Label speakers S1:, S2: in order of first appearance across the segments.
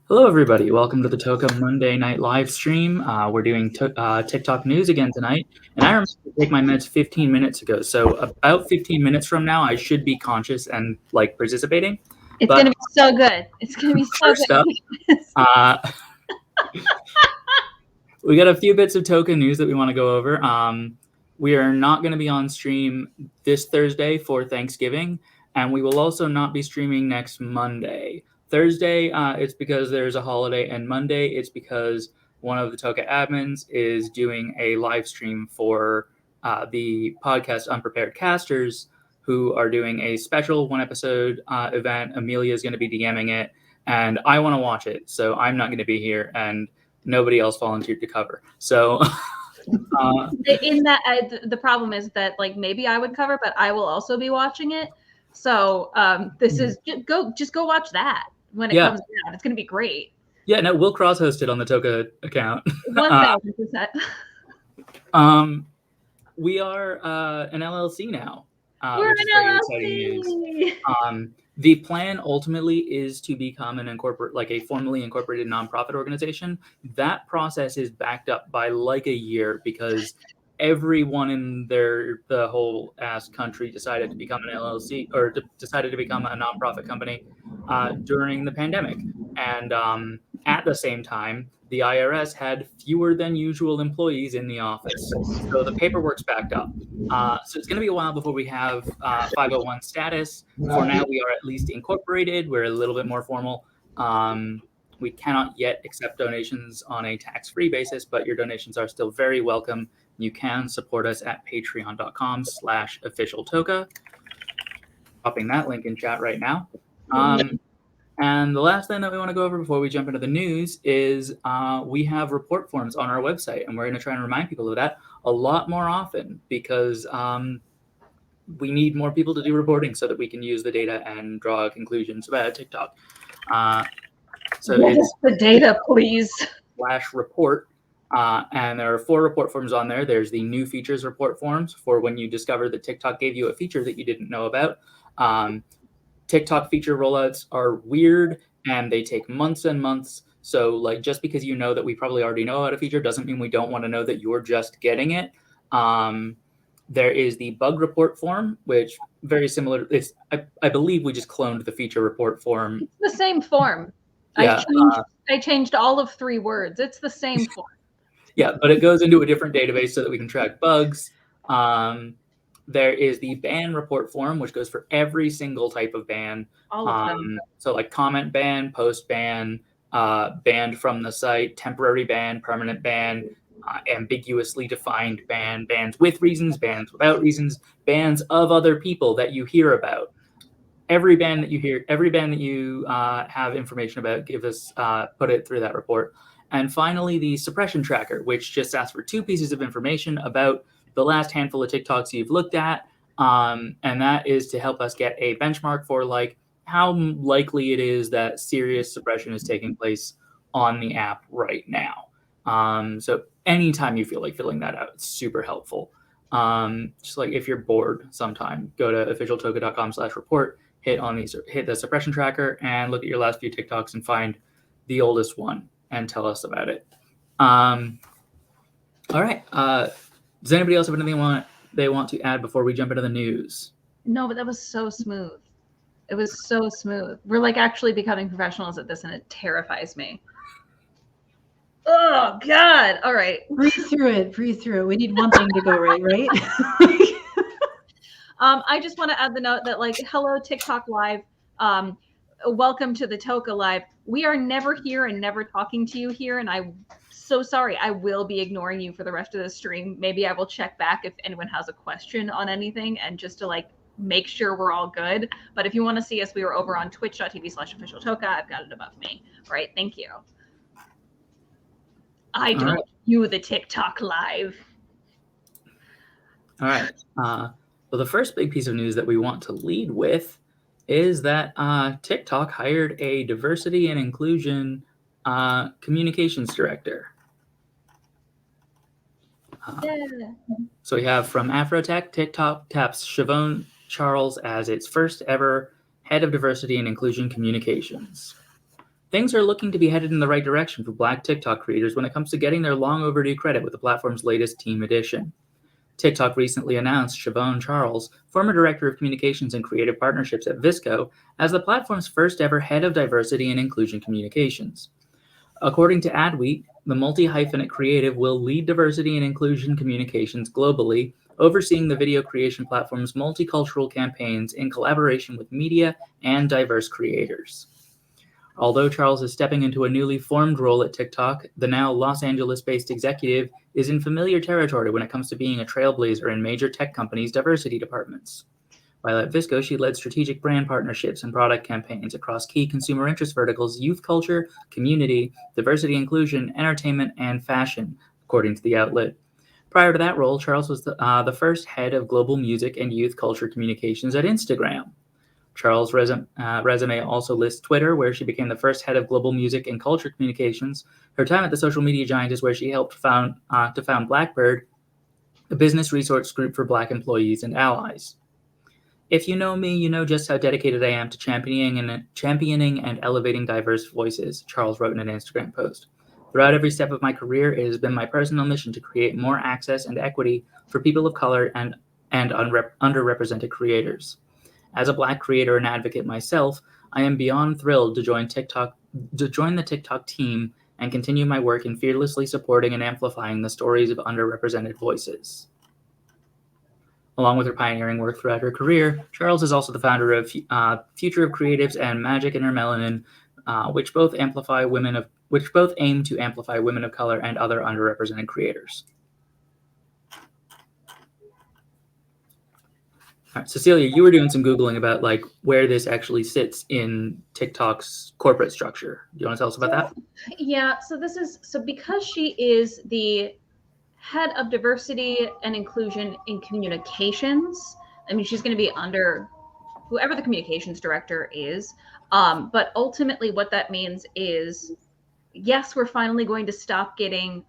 S1: Hello, everybody. Welcome to the Toka Monday Night live stream. We're doing TikTok news again tonight, and I remember to take my meds 15 minutes ago. So about 15 minutes from now, I should be conscious and participating.
S2: It's
S1: But
S2: gonna be so good. It's gonna be so
S1: first up, we got a few bits of Toka news that we want to go over. We are not going to be on stream this Thursday for Thanksgiving, and we will also not be streaming next Monday. Thursday, it's because there's a holiday, and Monday, it's because one of the Toka admins is doing a live stream for the podcast Unprepared Casters, who are doing a special one-episode event. Amelia is going to be DMing it, and I want to watch it, so I'm not going to be here, and nobody else volunteered to cover. So...
S2: in that, the problem is that maybe I would cover, but I will also be watching it. So this is just go watch that when it comes out. It's gonna be great.
S1: Yeah, no, we'll cross-host it on the Toka account.
S2: 1000%.
S1: We are an LLC now.
S2: We're
S1: which is
S2: an
S1: very
S2: LLC.
S1: exciting news. The plan ultimately is to become a formally incorporated nonprofit organization. That process is backed up by a year because everyone in the whole ass country decided to become an LLC or decided to become a nonprofit company during the pandemic. And at the same time, the IRS had fewer than usual employees in the office. So the paperwork's backed up. So it's going to be a while before we have 501 status. For now, we are at least incorporated. We're a little bit more formal. We cannot yet accept donations on a tax-free basis, but your donations are still very welcome. You can support us at patreon.com/officialtoka. Dropping that link in chat right now. And the last thing that we want to go over before we jump into the news is we have report forms on our website, and we're going to try and remind people of that a lot more often because we need more people to do reporting so that we can use the data and draw conclusions about TikTok.
S2: So it's the data, please.
S1: /report. And there are 4 report forms on there. There's the new features report forms for when you discover that TikTok gave you a feature that you didn't know about. TikTok feature rollouts are weird and they take months and months. So just because you know that we probably already know about a feature doesn't mean we don't want to know that you're just getting it. There is the bug report form, which very similar. I believe we just cloned the feature report form.
S2: It's the same form.
S1: Yeah,
S2: I changed all of 3 words. It's the same form.
S1: Yeah, but it goes into a different database so that we can track bugs. There is the ban report form, which goes for every single type of ban.
S2: All of them.
S1: So comment ban, post ban, banned from the site, temporary ban, permanent ban, ambiguously defined ban, bans with reasons, bans without reasons, bans of other people that you hear about. Every ban that you hear, every ban that you have information about, put it through that report. And finally, the Suppression Tracker, which just asks for 2 pieces of information about the last handful of TikToks you've looked at. And that is to help us get a benchmark for how likely it is that serious suppression is taking place on the app right now. So anytime you feel like filling that out, it's super helpful. Just if you're bored sometime, go to officialtoka.com/report, hit the Suppression Tracker and look at your last few TikToks and find the oldest one and tell us about it. All right. Does anybody else have anything they want to add before we jump into the news?
S2: No, but that was so smooth. It was so smooth. We're actually becoming professionals at this, and it terrifies me. Oh God! All right,
S3: breathe through it. We need one thing to go right?
S2: I just want to add the note that hello TikTok Live. Welcome to the Toka Live. We are never here and never talking to you here, and I'm so sorry. I will be ignoring you for the rest of the stream. Maybe I will check back if anyone has a question on anything and just to make sure we're all good. But if you want to see us, we are over on twitch.tv/officialtoka. I've got it above me. All right, thank you. I don't do the TikTok Live.
S1: All right. Well, the first big piece of news that we want to lead with is that TikTok hired a diversity and inclusion communications director. So we have from Afrotech, TikTok taps Siobhan Charles as its first ever head of diversity and inclusion communications. Things are looking to be headed in the right direction for Black TikTok creators when it comes to getting their long overdue credit with the platform's latest Team Edition. TikTok recently announced Siobhan Charles, former Director of Communications and Creative Partnerships at Visco, as the platform's first ever Head of Diversity and Inclusion Communications. According to Adweek, the multi-hyphenate creative will lead diversity and inclusion communications globally, overseeing the video creation platform's multicultural campaigns in collaboration with media and diverse creators. Although Charles is stepping into a newly formed role at TikTok, the now Los Angeles-based executive is in familiar territory when it comes to being a trailblazer in major tech companies' diversity departments. While at Visco, she led strategic brand partnerships and product campaigns across key consumer interest verticals: youth culture, community, diversity inclusion, entertainment, and fashion, according to the outlet. Prior to that role, Charles was the first head of global music and youth culture communications at Instagram. Charles' resume also lists Twitter, where she became the first head of global music and culture communications. Her time at the social media giant is where she helped found Blackbird, a business resource group for Black employees and allies. If you know me, you know just how dedicated I am to championing and elevating diverse voices, Charles wrote in an Instagram post. Throughout every step of my career, it has been my personal mission to create more access and equity for people of color and underrepresented creators. As a Black creator and advocate myself, I am beyond thrilled to join the TikTok team and continue my work in fearlessly supporting and amplifying the stories of underrepresented voices. Along with her pioneering work throughout her career, Charles is also the founder of Future of Creatives and Magic in Her Melanin, which both aim to amplify women of color and other underrepresented creators. All right, Cecilia, you were doing some Googling about where this actually sits in TikTok's corporate structure. Do you want to tell us about that?
S2: Yeah, so because she is the head of diversity and inclusion in communications, I mean, she's going to be under whoever the communications director is. But ultimately what that means is, yes, we're finally going to stop getting,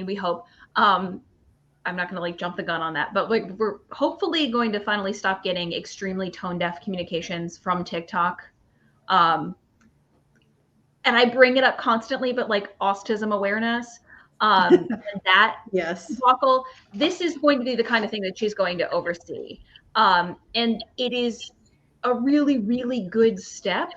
S2: we hope, I'm not going to jump the gun on that, but we're hopefully going to finally stop getting extremely tone deaf communications from TikTok. And I bring it up constantly, but autism awareness, and that
S3: Yes.
S2: debacle, this is going to be the kind of thing that she's going to oversee. And it is a really, really good step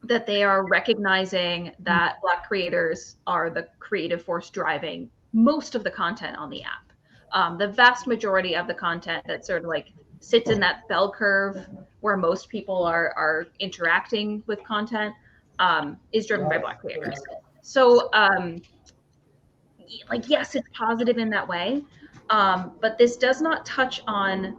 S2: that they are recognizing that Black creators are the creative force driving most of the content on the app. The vast majority of the content that sort of sits in that bell curve where most people are interacting with content is driven by Black creators. So yes, it's positive in that way, but this does not touch on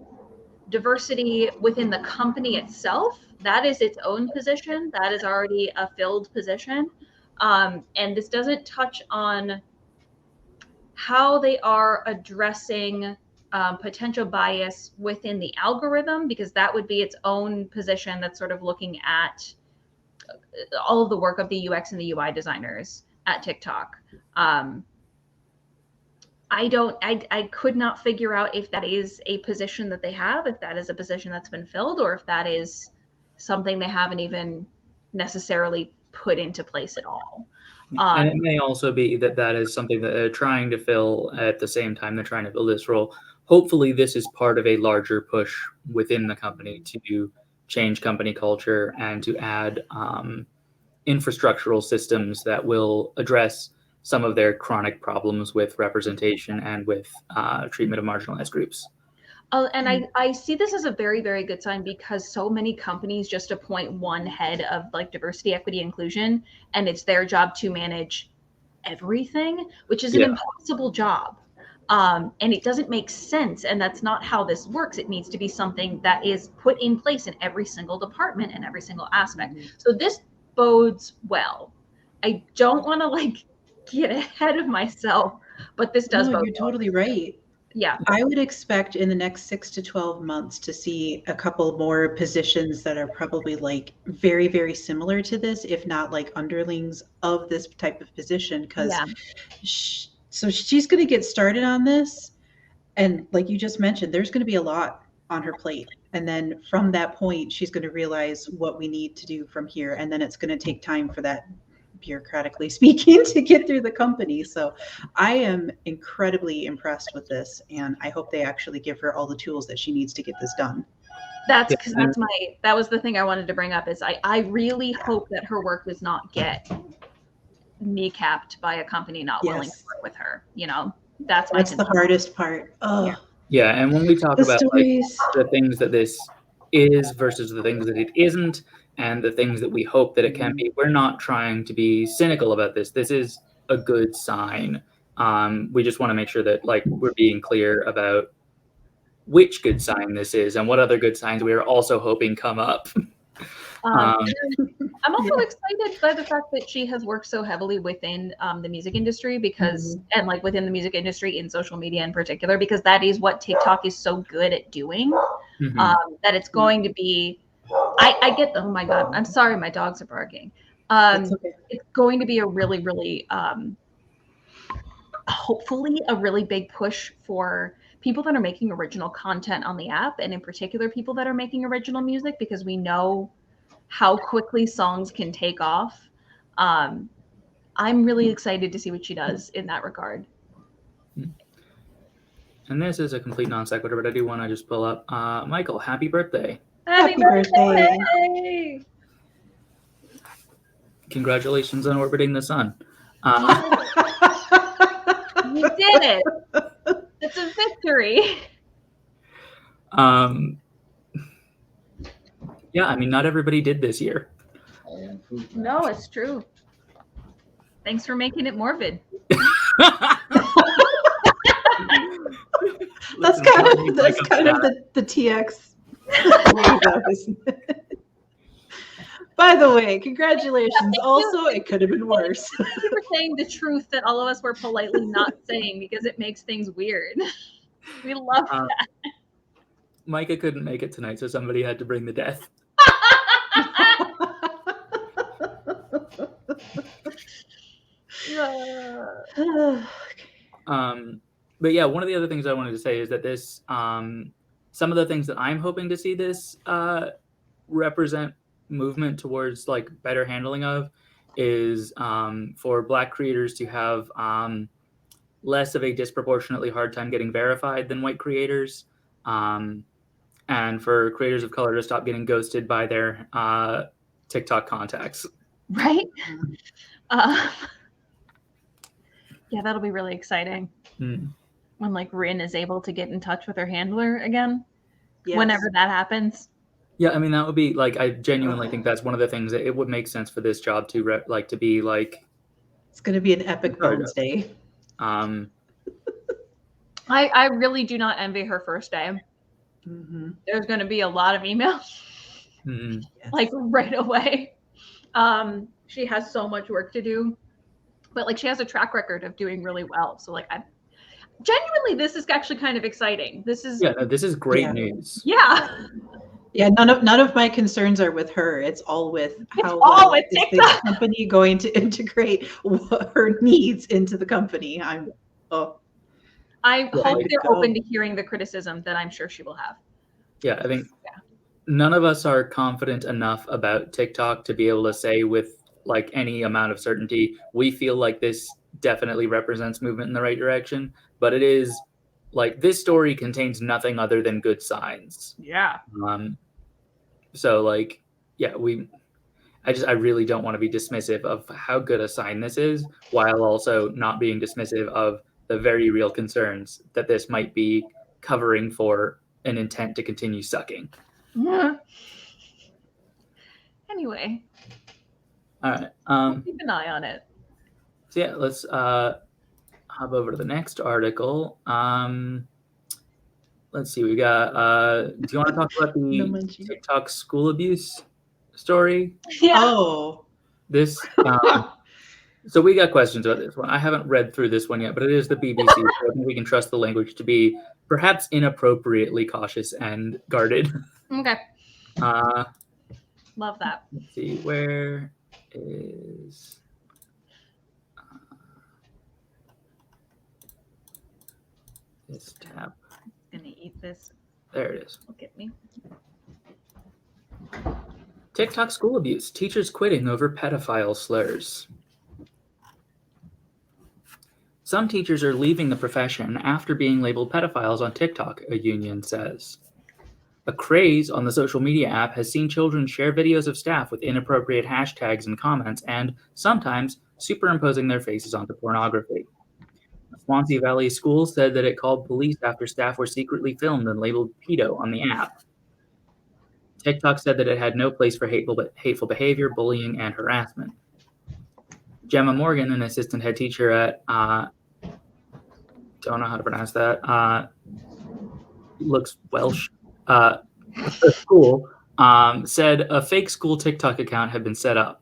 S2: diversity within the company itself. That is its own position. That is already a filled position. And this doesn't touch on how they are addressing potential bias within the algorithm, because that would be its own position that's sort of looking at all of the work of the UX and the UI designers at TikTok. I could not figure out if that is a position that they have, if that is a position that's been filled, or if that is something they haven't even necessarily put into place at all.
S1: And it may also be that is something that they're trying to fill at the same time they're trying to fill this role. Hopefully this is part of a larger push within the company to change company culture and to add infrastructural systems that will address some of their chronic problems with representation and with treatment of marginalized groups.
S2: And I see this as a very, very good sign, because so many companies just appoint one head of diversity, equity, inclusion, and it's their job to manage everything, which is an impossible job. And it doesn't make sense. And that's not how this works. It needs to be something that is put in place in every single department and every single aspect. So this bodes well. I don't want to get ahead of myself, but this does bode well.
S3: You're totally right.
S2: Yeah.
S3: I would expect in the next 6 to 12 months to see a couple more positions that are probably very, very similar to this, if not underlings of this type of position. Because so she's going to get started on this. And like you just mentioned, there's going to be a lot on her plate. And then from that point, she's going to realize what we need to do from here. And then it's going to take time for that, bureaucratically speaking, to get through the company. So I am incredibly impressed with this. And I hope they actually give her all the tools that she needs to get this done.
S2: That's because that was the thing I wanted to bring up is I really hope that her work does not get kneecapped by a company not willing to work with her. You know, that's
S3: the hardest part. Oh,
S1: yeah. And when we talk about like, the things that this is versus the things that it isn't, and the things that we hope that it can be, we're not trying to be cynical about this. This is a good sign. We just want to make sure that like we're being clear about which good sign this is and what other good signs we are also hoping come up.
S2: I'm also excited by the fact that she has worked so heavily within the music industry because, and like within the music industry in social media in particular, because that is what TikTok is so good at doing. That it's going to be, I get, oh my God, I'm sorry, my dogs are barking. It's going to be a really, really, hopefully a really big push for people that are making original content on the app, and in particular people that are making original music, because we know how quickly songs can take off. I'm really excited to see what she does in that regard.
S1: And this is a complete non sequitur, but I do want to just pull up Michael, happy birthday.
S2: Happy birthday.
S1: Congratulations on orbiting the sun.
S2: You did it. It's a victory.
S1: Yeah, I mean, not everybody did this year.
S2: No, it's true. Thanks for making it morbid.
S3: That's kind of the TX. By the way, congratulations. Also, it could have been worse.
S2: Thank you for saying the truth that all of us were politely not saying, because it makes things weird. We love that.
S1: Micah couldn't make it tonight, so somebody had to bring the death. But yeah, one of the other things I wanted to say is that this, some of the things that I'm hoping to see this represent movement towards like better handling of is for Black creators to have less of a disproportionately hard time getting verified than white creators, and for creators of color to stop getting ghosted by their TikTok contacts.
S2: Right? Yeah, that'll be really exciting. When like Rin is able to get in touch with her handler again, whenever that happens.
S1: Yeah, I mean, that would be like, I genuinely think that's one of the things that it would make sense for this job to to be like.
S3: It's going to be an epic Bones Day.
S2: I really do not envy her first day. There's going to be a lot of emails, like right away. She has so much work to do, but like she has a track record of doing really well. So like, genuinely, this is actually kind of exciting. This is
S1: this is great news.
S3: Yeah, none of my concerns are with her. It's all with how is the company going to integrate her needs into the company. I hope
S2: they're open to hearing the criticism that I'm sure she will have.
S1: Yeah, I think none of us are confident enough about TikTok to be able to say with like any amount of certainty, we feel like this definitely represents movement in the right direction, but it is like this story contains nothing other than good signs.
S2: Yeah.
S1: So like, yeah, I really don't want to be dismissive of how good a sign this is, while also not being dismissive of the very real concerns that this might be covering for an intent to continue sucking.
S2: Anyway.
S1: All right.
S2: We'll keep an eye on it.
S1: So yeah, let's hop over to the next article. Let's see. We got. Do you want to talk about the TikTok school abuse story?
S2: Yeah.
S3: Oh.
S1: This. So we got questions about this one. I haven't read through this one yet, but it is the BBC, so I think we can trust the language to be perhaps inappropriately cautious and guarded.
S2: Okay. Love that.
S1: Let's see. Where is? This tab.
S2: Gonna eat this.
S1: There it is.
S2: Look at me.
S1: TikTok school abuse. Teachers quitting over pedophile slurs. Some teachers are leaving the profession after being labeled pedophiles on TikTok, a union says. A craze on the social media app has seen children share videos of staff with inappropriate hashtags and comments, and sometimes superimposing their faces onto pornography. A Swansea Valley school said that it called police after staff were secretly filmed and labeled pedo on the app. TikTok said that it had no place for hateful behavior, bullying, and harassment. Gemma Morgan, an assistant head teacher at don't know how to pronounce that. Looks Welsh. School said a fake school TikTok account had been set up.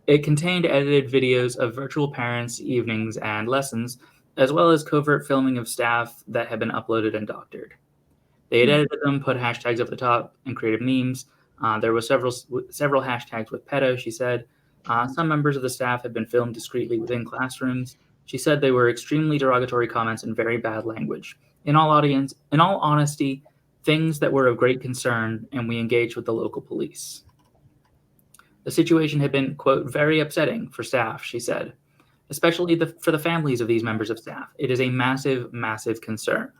S1: It contained edited videos of virtual parents' evenings and lessons, as well as covert filming of staff that had been uploaded and doctored. They had edited them, put hashtags over the top, and created memes. There were several hashtags with pedo, she said. Some members of the staff had been filmed discreetly within classrooms. She said they were extremely derogatory comments and very bad language. In all honesty, things that were of great concern, and we engaged with the local police. The situation had been, quote, very upsetting for staff, she said, especially for the families of these members of staff. It is a massive, massive concern.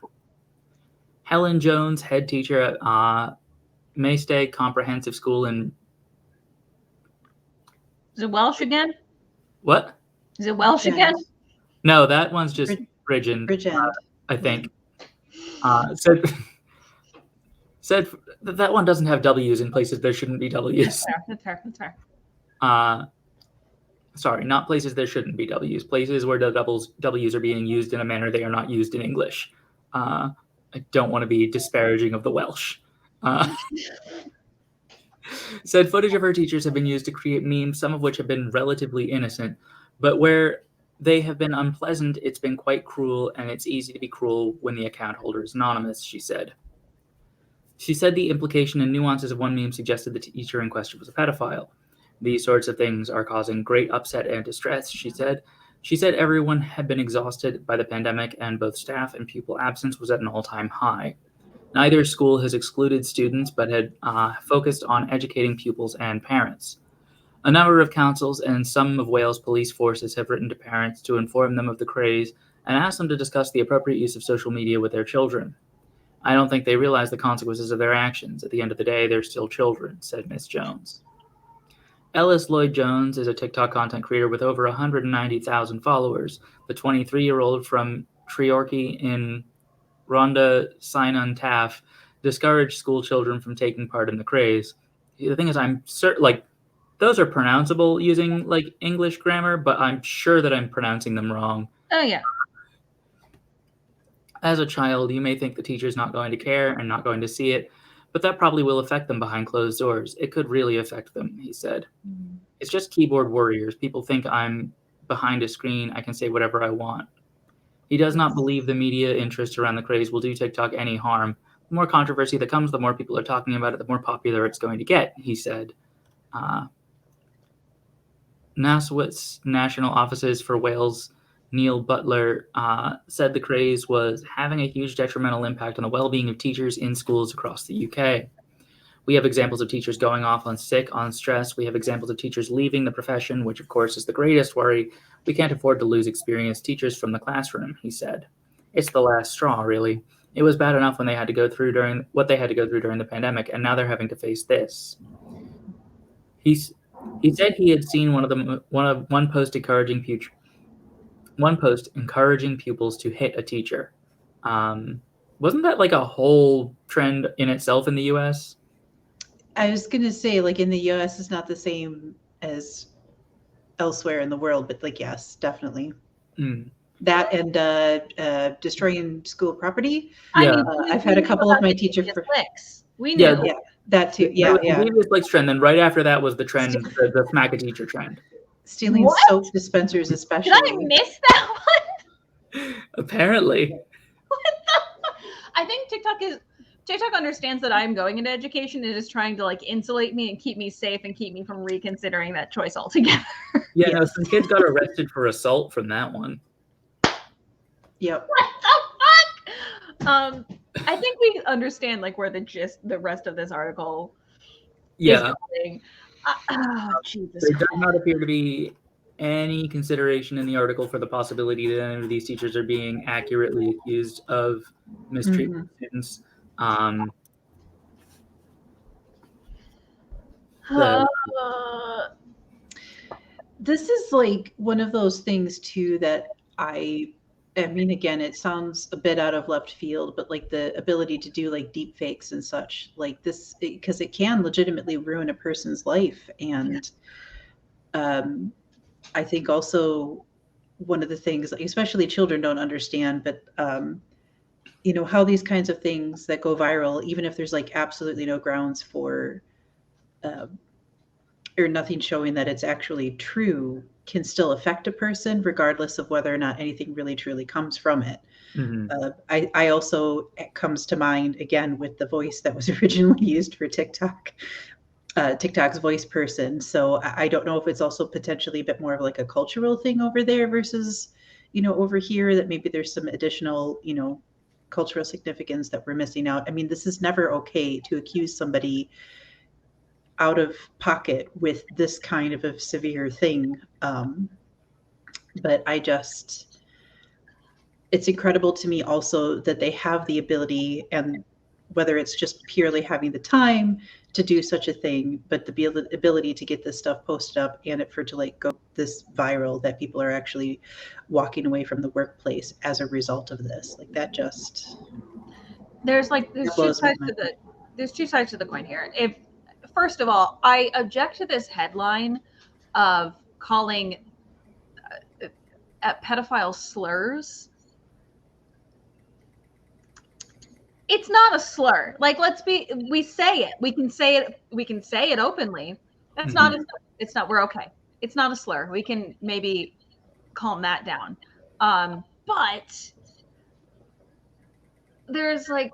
S1: Helen Jones, head teacher at Maystay Comprehensive School in...
S2: Is it Welsh again?
S1: What?
S2: Is it Welsh again?
S1: No, that one's just Bridgen, I think. Said that one doesn't have W's in places there shouldn't be W's.
S2: That's fair.
S1: Sorry, not places there shouldn't be W's. Places where the W's are being used in a manner they are not used in English. I don't want to be disparaging of the Welsh. Said footage of her teachers have been used to create memes, some of which have been relatively innocent, but where they have been unpleasant, it's been quite cruel, and it's easy to be cruel when the account holder is anonymous, she said. She said the implication and nuances of one meme suggested the teacher in question was a pedophile. These sorts of things are causing great upset and distress, she said. She said everyone had been exhausted by the pandemic, and both staff and pupil absence was at an all-time high. Neither school has excluded students, but had focused on educating pupils and parents. A number of councils and some of Wales police forces have written to parents to inform them of the craze and ask them to discuss the appropriate use of social media with their children. I don't think they realize the consequences of their actions. At the end of the day, they're still children, said Miss Jones. Ellis Lloyd-Jones is a TikTok content creator with over 190,000 followers. The 23-year-old from Treorchy in Rhondda Cynon Taff discouraged school children from taking part in the craze. The thing is, I'm certain, those are pronounceable using English grammar, but I'm sure that I'm pronouncing them wrong.
S2: Oh yeah.
S1: As a child, you may think the teacher's not going to care and not going to see it, but that probably will affect them behind closed doors. It could really affect them, he said. Mm-hmm. It's just keyboard warriors. People think I'm behind a screen. I can say whatever I want. He does not believe the media interest around the craze will do TikTok any harm. The more controversy that comes, the more people are talking about it, the more popular it's going to get, he said. NASWIT's National Offices for Wales, Neil Butler, said the craze was having a huge detrimental impact on the well-being of teachers in schools across the UK. We have examples of teachers going off on sick, on stress. We have examples of teachers leaving the profession, which of course is the greatest worry. We can't afford to lose experienced teachers from the classroom, he said. It's the last straw, really. It was bad enough when they had to go through during the pandemic, and now they're having to face this. He said he had seen one post encouraging pupils to hit a teacher. Wasn't that a whole trend in itself in the U.S.?
S3: I was going to say, in the U.S. it's not the same as elsewhere in the world, but yes, definitely. That and destroying school property.
S1: Yeah.
S3: I've had a couple of my teachers for
S2: clicks. We knew.
S3: Yeah, that too. Yeah.
S1: The Blix trend. Then right after that was the trend, the smack a teacher trend.
S3: Stealing soap dispensers, especially.
S2: Did I miss that one?
S1: Apparently.
S2: I think TikTok understands that I'm going into education and is trying to insulate me and keep me safe and keep me from reconsidering that choice altogether.
S1: Yeah, no, some kids got arrested for assault from that one.
S3: Yep.
S2: What the fuck? I think we understand where the rest of this article
S1: Yeah.
S2: Jesus
S1: There does
S2: Christ.
S1: not appear to be any consideration in the article for the possibility that any of these teachers are being accurately accused of mistreating students. The-
S3: This is like one of those things too that I mean, again, it sounds a bit out of left field, but like the ability to do like deep fakes and such, like this, because it can legitimately ruin a person's life. And I think also one of the things, especially children don't understand, but how these kinds of things that go viral, even if there's like absolutely no grounds for or nothing showing that it's actually true, can still affect a person regardless of whether or not anything really truly comes from it. I also, it comes to mind again with the voice that was originally used for TikTok, TikTok's voice person. So I don't know if it's also potentially a bit more of like a cultural thing over there versus, over here, that maybe there's some additional, cultural significance that we're missing out. I mean, this is never okay to accuse somebody out of pocket with this kind of a severe thing. But it's incredible to me also that they have the ability, and whether it's just purely having the time to do such a thing, but the ability to get this stuff posted up and for it to like go this viral, that people are actually walking away from the workplace as a result of this. Like that just
S2: there's two sides to the coin here. If first of all, I object to this headline of calling pedophile slurs. It's not a slur. Like, we say it. We can say it openly. That's not a slur. It's not, we're okay. It's not a slur. We can maybe calm that down. But there's like,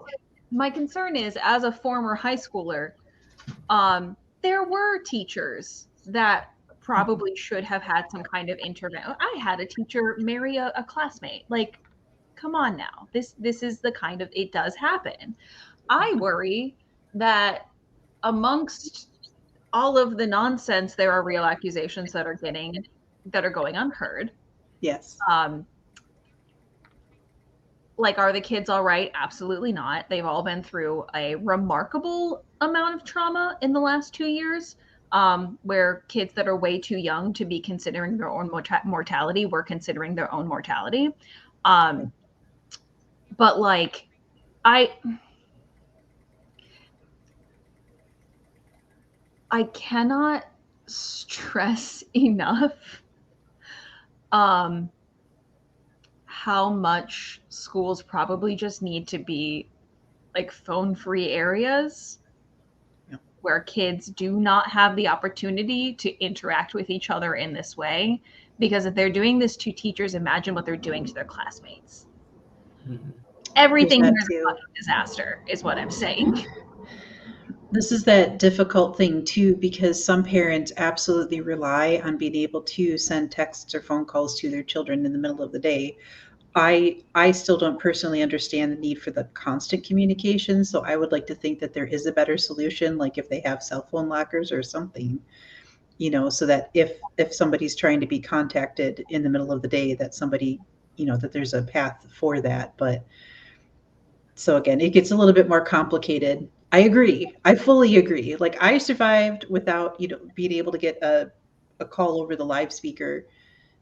S2: my concern is, as a former high schooler, there were teachers that probably should have had some kind of intervention. I had a teacher marry a classmate. Like, come on now. This is the kind of, it does happen. I worry that amongst all of the nonsense, there are real accusations that are going unheard.
S3: Yes.
S2: Like, are the kids all right? Absolutely not. They've all been through a remarkable amount of trauma in the last 2 years, where kids that are way too young to be considering their own mortality were considering their own mortality. But like, I cannot stress enough how much schools probably just need to be like phone-free areas where kids do not have the opportunity to interact with each other in this way. Because if they're doing this to teachers, imagine what they're doing to their classmates. Everything here is a fucking disaster, is what I'm saying.
S3: This is that difficult thing too, because some parents absolutely rely on being able to send texts or phone calls to their children in the middle of the day. I still don't personally understand the need for the constant communication. So I would like to think that there is a better solution, like if they have cell phone lockers or something, so that if somebody's trying to be contacted in the middle of the day, that somebody, that there's a path for that. But so again, it gets a little bit more complicated. I agree. I fully agree. Like, I survived without, being able to get a call over the live speaker.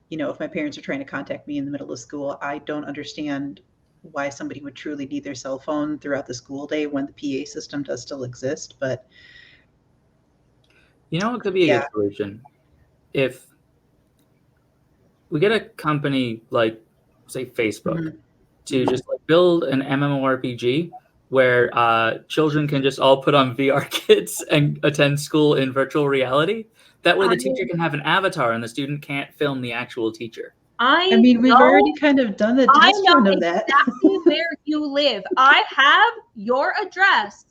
S3: If my parents are trying to contact me in the middle of school, I don't understand why somebody would truly need their cell phone throughout the school day when the PA system does still exist. But
S1: it could be a good solution if we get a company like, say, Facebook to just like build an MMORPG where children can just all put on VR kits and attend school in virtual reality. That way the teacher can have an avatar and the student can't film the actual teacher.
S3: I mean, we've already kind of done the test run of that.
S2: Exactly where you live. I have your address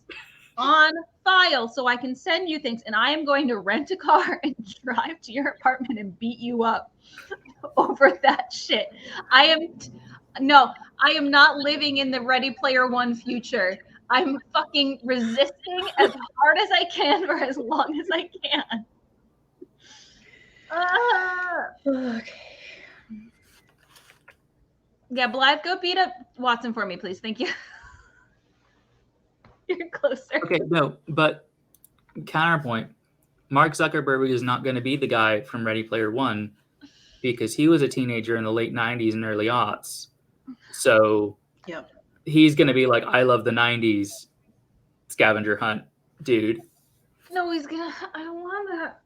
S2: on file so I can send you things, and I am going to rent a car and drive to your apartment and beat you up over that shit. I am not living in the Ready Player One future. I'm fucking resisting as hard as I can for as long as I can.
S3: Okay.
S2: Yeah, Blythe, go beat up Watson for me, please. Thank you. You're closer.
S1: Okay, no, but counterpoint. Mark Zuckerberg is not going to be the guy from Ready Player One because he was a teenager in the late 90s and early aughts. So
S3: Yep.
S1: he's going to be like, I love the 90s scavenger hunt dude.
S2: No, he's gonna. I don't want that.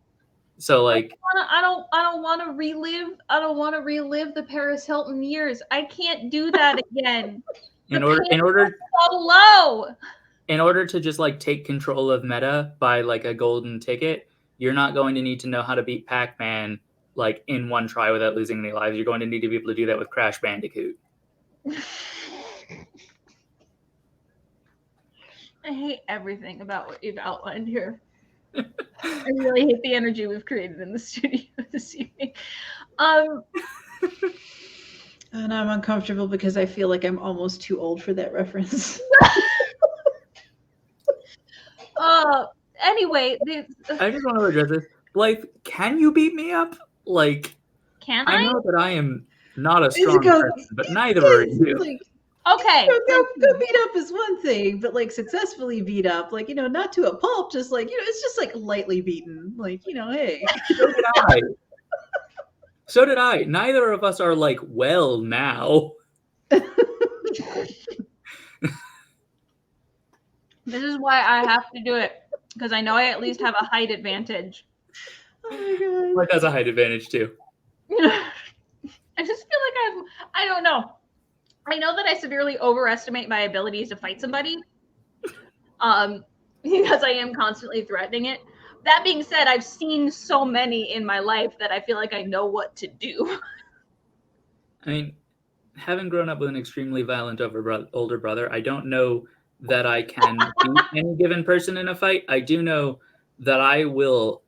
S1: So like,
S2: I don't want to relive. I don't want to relive the Paris Hilton years. I can't do that again.
S1: in order
S2: So low.
S1: In order to just like take control of meta by like a golden ticket, you're not going to need to know how to beat Pac-Man like in one try without losing any lives. You're going to need to be able to do that with Crash Bandicoot.
S2: I hate everything about what you've outlined here. I really hate the energy we've created in the studio this evening.
S3: And I'm uncomfortable because I feel like I'm almost too old for that reference.
S2: Anyway,
S1: I just want to address this. Blythe, can you beat me up? Like,
S2: can
S1: I
S2: I?
S1: know that I am not a strong person, but neither are you.
S3: Like,
S2: Okay.
S3: go beat up is one thing, but like successfully beat up, like, not to a pulp, just like, it's just like lightly beaten. Like, hey.
S1: So did I. So did I. Neither of us are like, well, now.
S2: This is why I have to do it, because I know I at least have a height advantage.
S3: Oh my god.
S1: Like, that's a height advantage too.
S2: I just feel like I don't know. I know that I severely overestimate my abilities to fight somebody, because I am constantly threatening it. That being said, I've seen so many in my life that I feel like I know what to do.
S1: I mean, having grown up with an extremely violent older brother, I don't know that I can beat any given person in a fight. I do know that I will,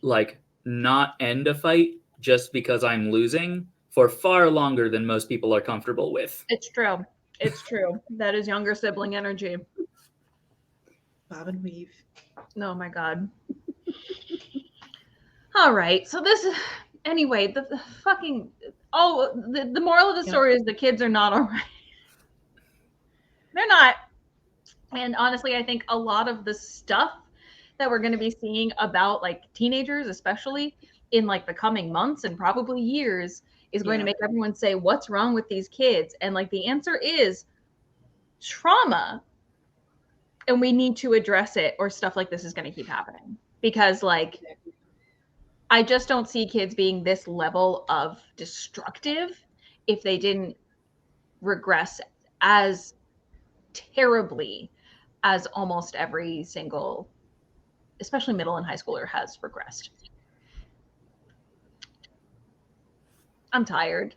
S1: like, not end a fight just because I'm losing for far longer than most people are comfortable with.
S2: It's true. It's true. That is younger sibling energy.
S3: Bob and weave.
S2: Oh my god. All right. So this is anyway, the fucking the moral of the story is the kids are not all right. They're not. And honestly, I think a lot of the stuff that we're going to be seeing about like teenagers, especially in like the coming months and probably years, is going to make everyone say, what's wrong with these kids? And like the answer is trauma. And we need to address it, or stuff like this is going to keep happening. Because like, I just don't see kids being this level of destructive if they didn't regress as terribly as almost every single, especially middle and high schooler, has regressed. I'm tired.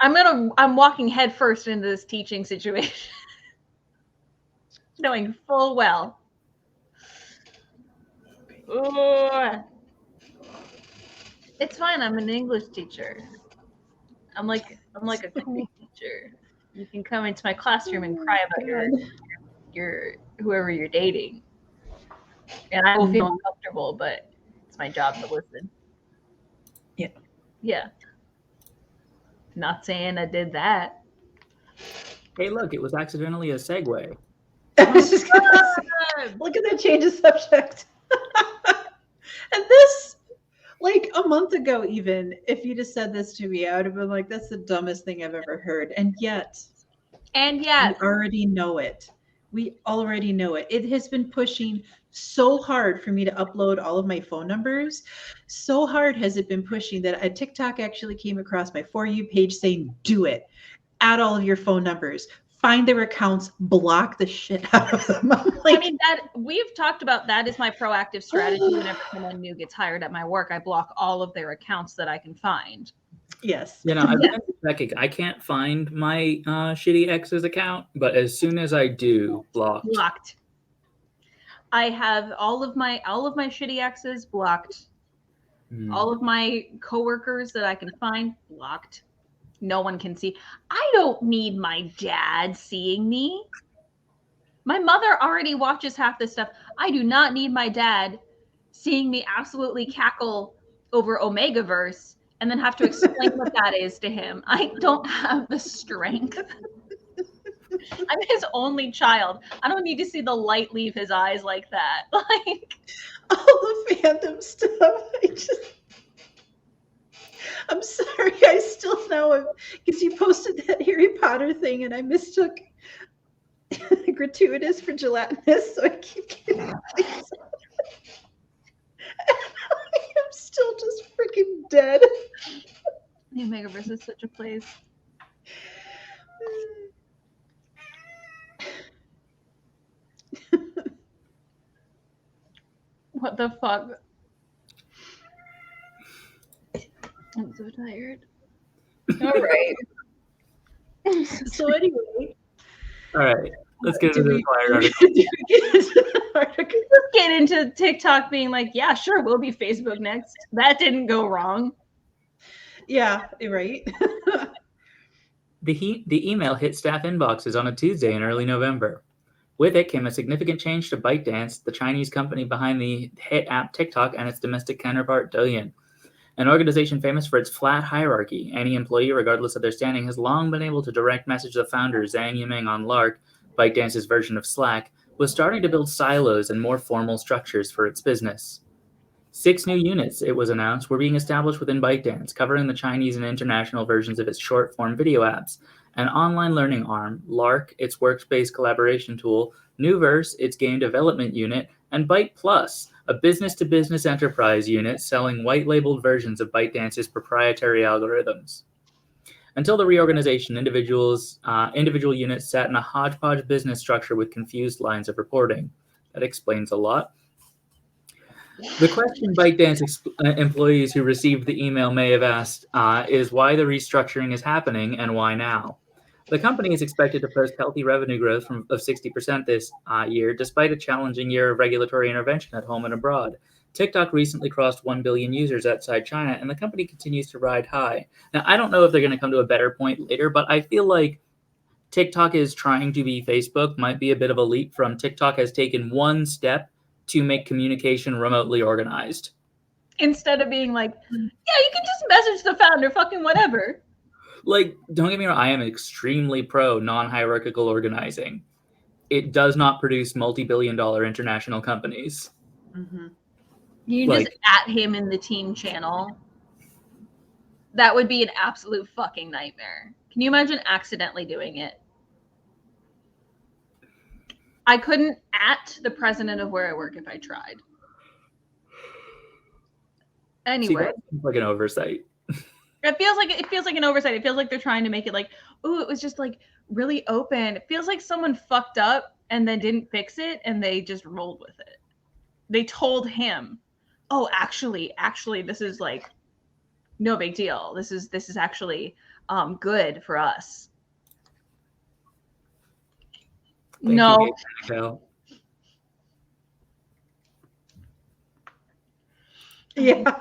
S2: I'm walking headfirst into this teaching situation, knowing full well. Ooh. It's fine. I'm an English teacher. I'm like a cool teacher. You can come into my classroom and cry about your whoever you're dating, and I will feel uncomfortable, but it's my job to listen. Yeah. Not saying I did that.
S1: Hey, look, it was accidentally a segue.
S3: I was just gonna say, look at that change of subject. And this, like a month ago, even if you just said this to me, I would have been like, that's the dumbest thing I've ever heard. And yet, we already know it. We already know it. It has been pushing so hard for me to upload all of my phone numbers. So hard has it been pushing that a TikTok actually came across my For You page saying, do it. Add all of your phone numbers. Find their accounts, block the shit out of them.
S2: I mean, that we've talked about, that is my proactive strategy. Whenever someone new gets hired at my work, I block all of their accounts that I can find.
S3: Yes.
S1: I can't find my shitty ex's account, but as soon as I do, blocked.
S2: I have all of my shitty exes blocked. All of my coworkers that I can find blocked. No one can see. I don't need my dad seeing me. My mother already watches half this stuff. I do not need my dad seeing me absolutely cackle over Omegaverse and then have to explain what that is to him. I don't have the strength. I'm his only child. I don't need to see the light leave his eyes like that. Like
S3: all the fandom stuff. I'm sorry. I still know because you posted that Harry Potter thing, and I mistook gratuitous for gelatinous, so I keep getting things. I'm still just freaking dead.
S2: the Omegaverse is such a place. What the fuck? I'm so tired. All right.
S3: So anyway.
S1: All right. Let's get into the required article.
S2: Let's get into TikTok being like, yeah, sure, we'll be Facebook next. That didn't go wrong.
S3: Yeah, right.
S1: The email hit staff inboxes on a Tuesday in early November. With it came a significant change to ByteDance, the Chinese company behind the hit app TikTok and its domestic counterpart Douyin. An organization famous for its flat hierarchy, any employee, regardless of their standing, has long been able to direct message the founder Zhang Yiming on Lark, ByteDance's version of Slack, was starting to build silos and more formal structures for its business. 6 new units, it was announced, were being established within ByteDance, covering the Chinese and international versions of its short-form video apps, an online learning arm, Lark, its workspace collaboration tool, Newverse, its game development unit, and Byte Plus, a business-to-business enterprise unit selling white-labeled versions of ByteDance's proprietary algorithms. Until the reorganization, individual units sat in a hodgepodge business structure with confused lines of reporting. That explains a lot. The question ByteDance employees who received the email may have asked is why the restructuring is happening and why now? The company is expected to post healthy revenue growth of 60% this year, despite a challenging year of regulatory intervention at home and abroad. TikTok recently crossed 1 billion users outside China, and the company continues to ride high. Now, I don't know if they're going to come to a better point later, but I feel like TikTok is trying to be Facebook, might be a bit of a leap from TikTok has taken one step to make communication remotely organized.
S2: Instead of being like, yeah, you can just message the founder, fucking whatever.
S1: Like, don't get me wrong, I am extremely pro non-hierarchical organizing. It does not produce multi-billion-dollar international companies.
S3: Mm-hmm.
S2: You just at him in the team channel. That would be an absolute fucking nightmare. Can you imagine accidentally doing it? I couldn't at the president of where I work if I tried. Anyway.
S1: See, that seems like an oversight.
S2: It feels like an oversight. It feels like they're trying to make it like, oh, it was just like really open. It feels like someone fucked up and then didn't fix it and they just rolled with it. They told him, oh, actually, this is like no big deal. This is actually good for us.
S1: Thank
S2: no.
S1: You,
S3: yeah.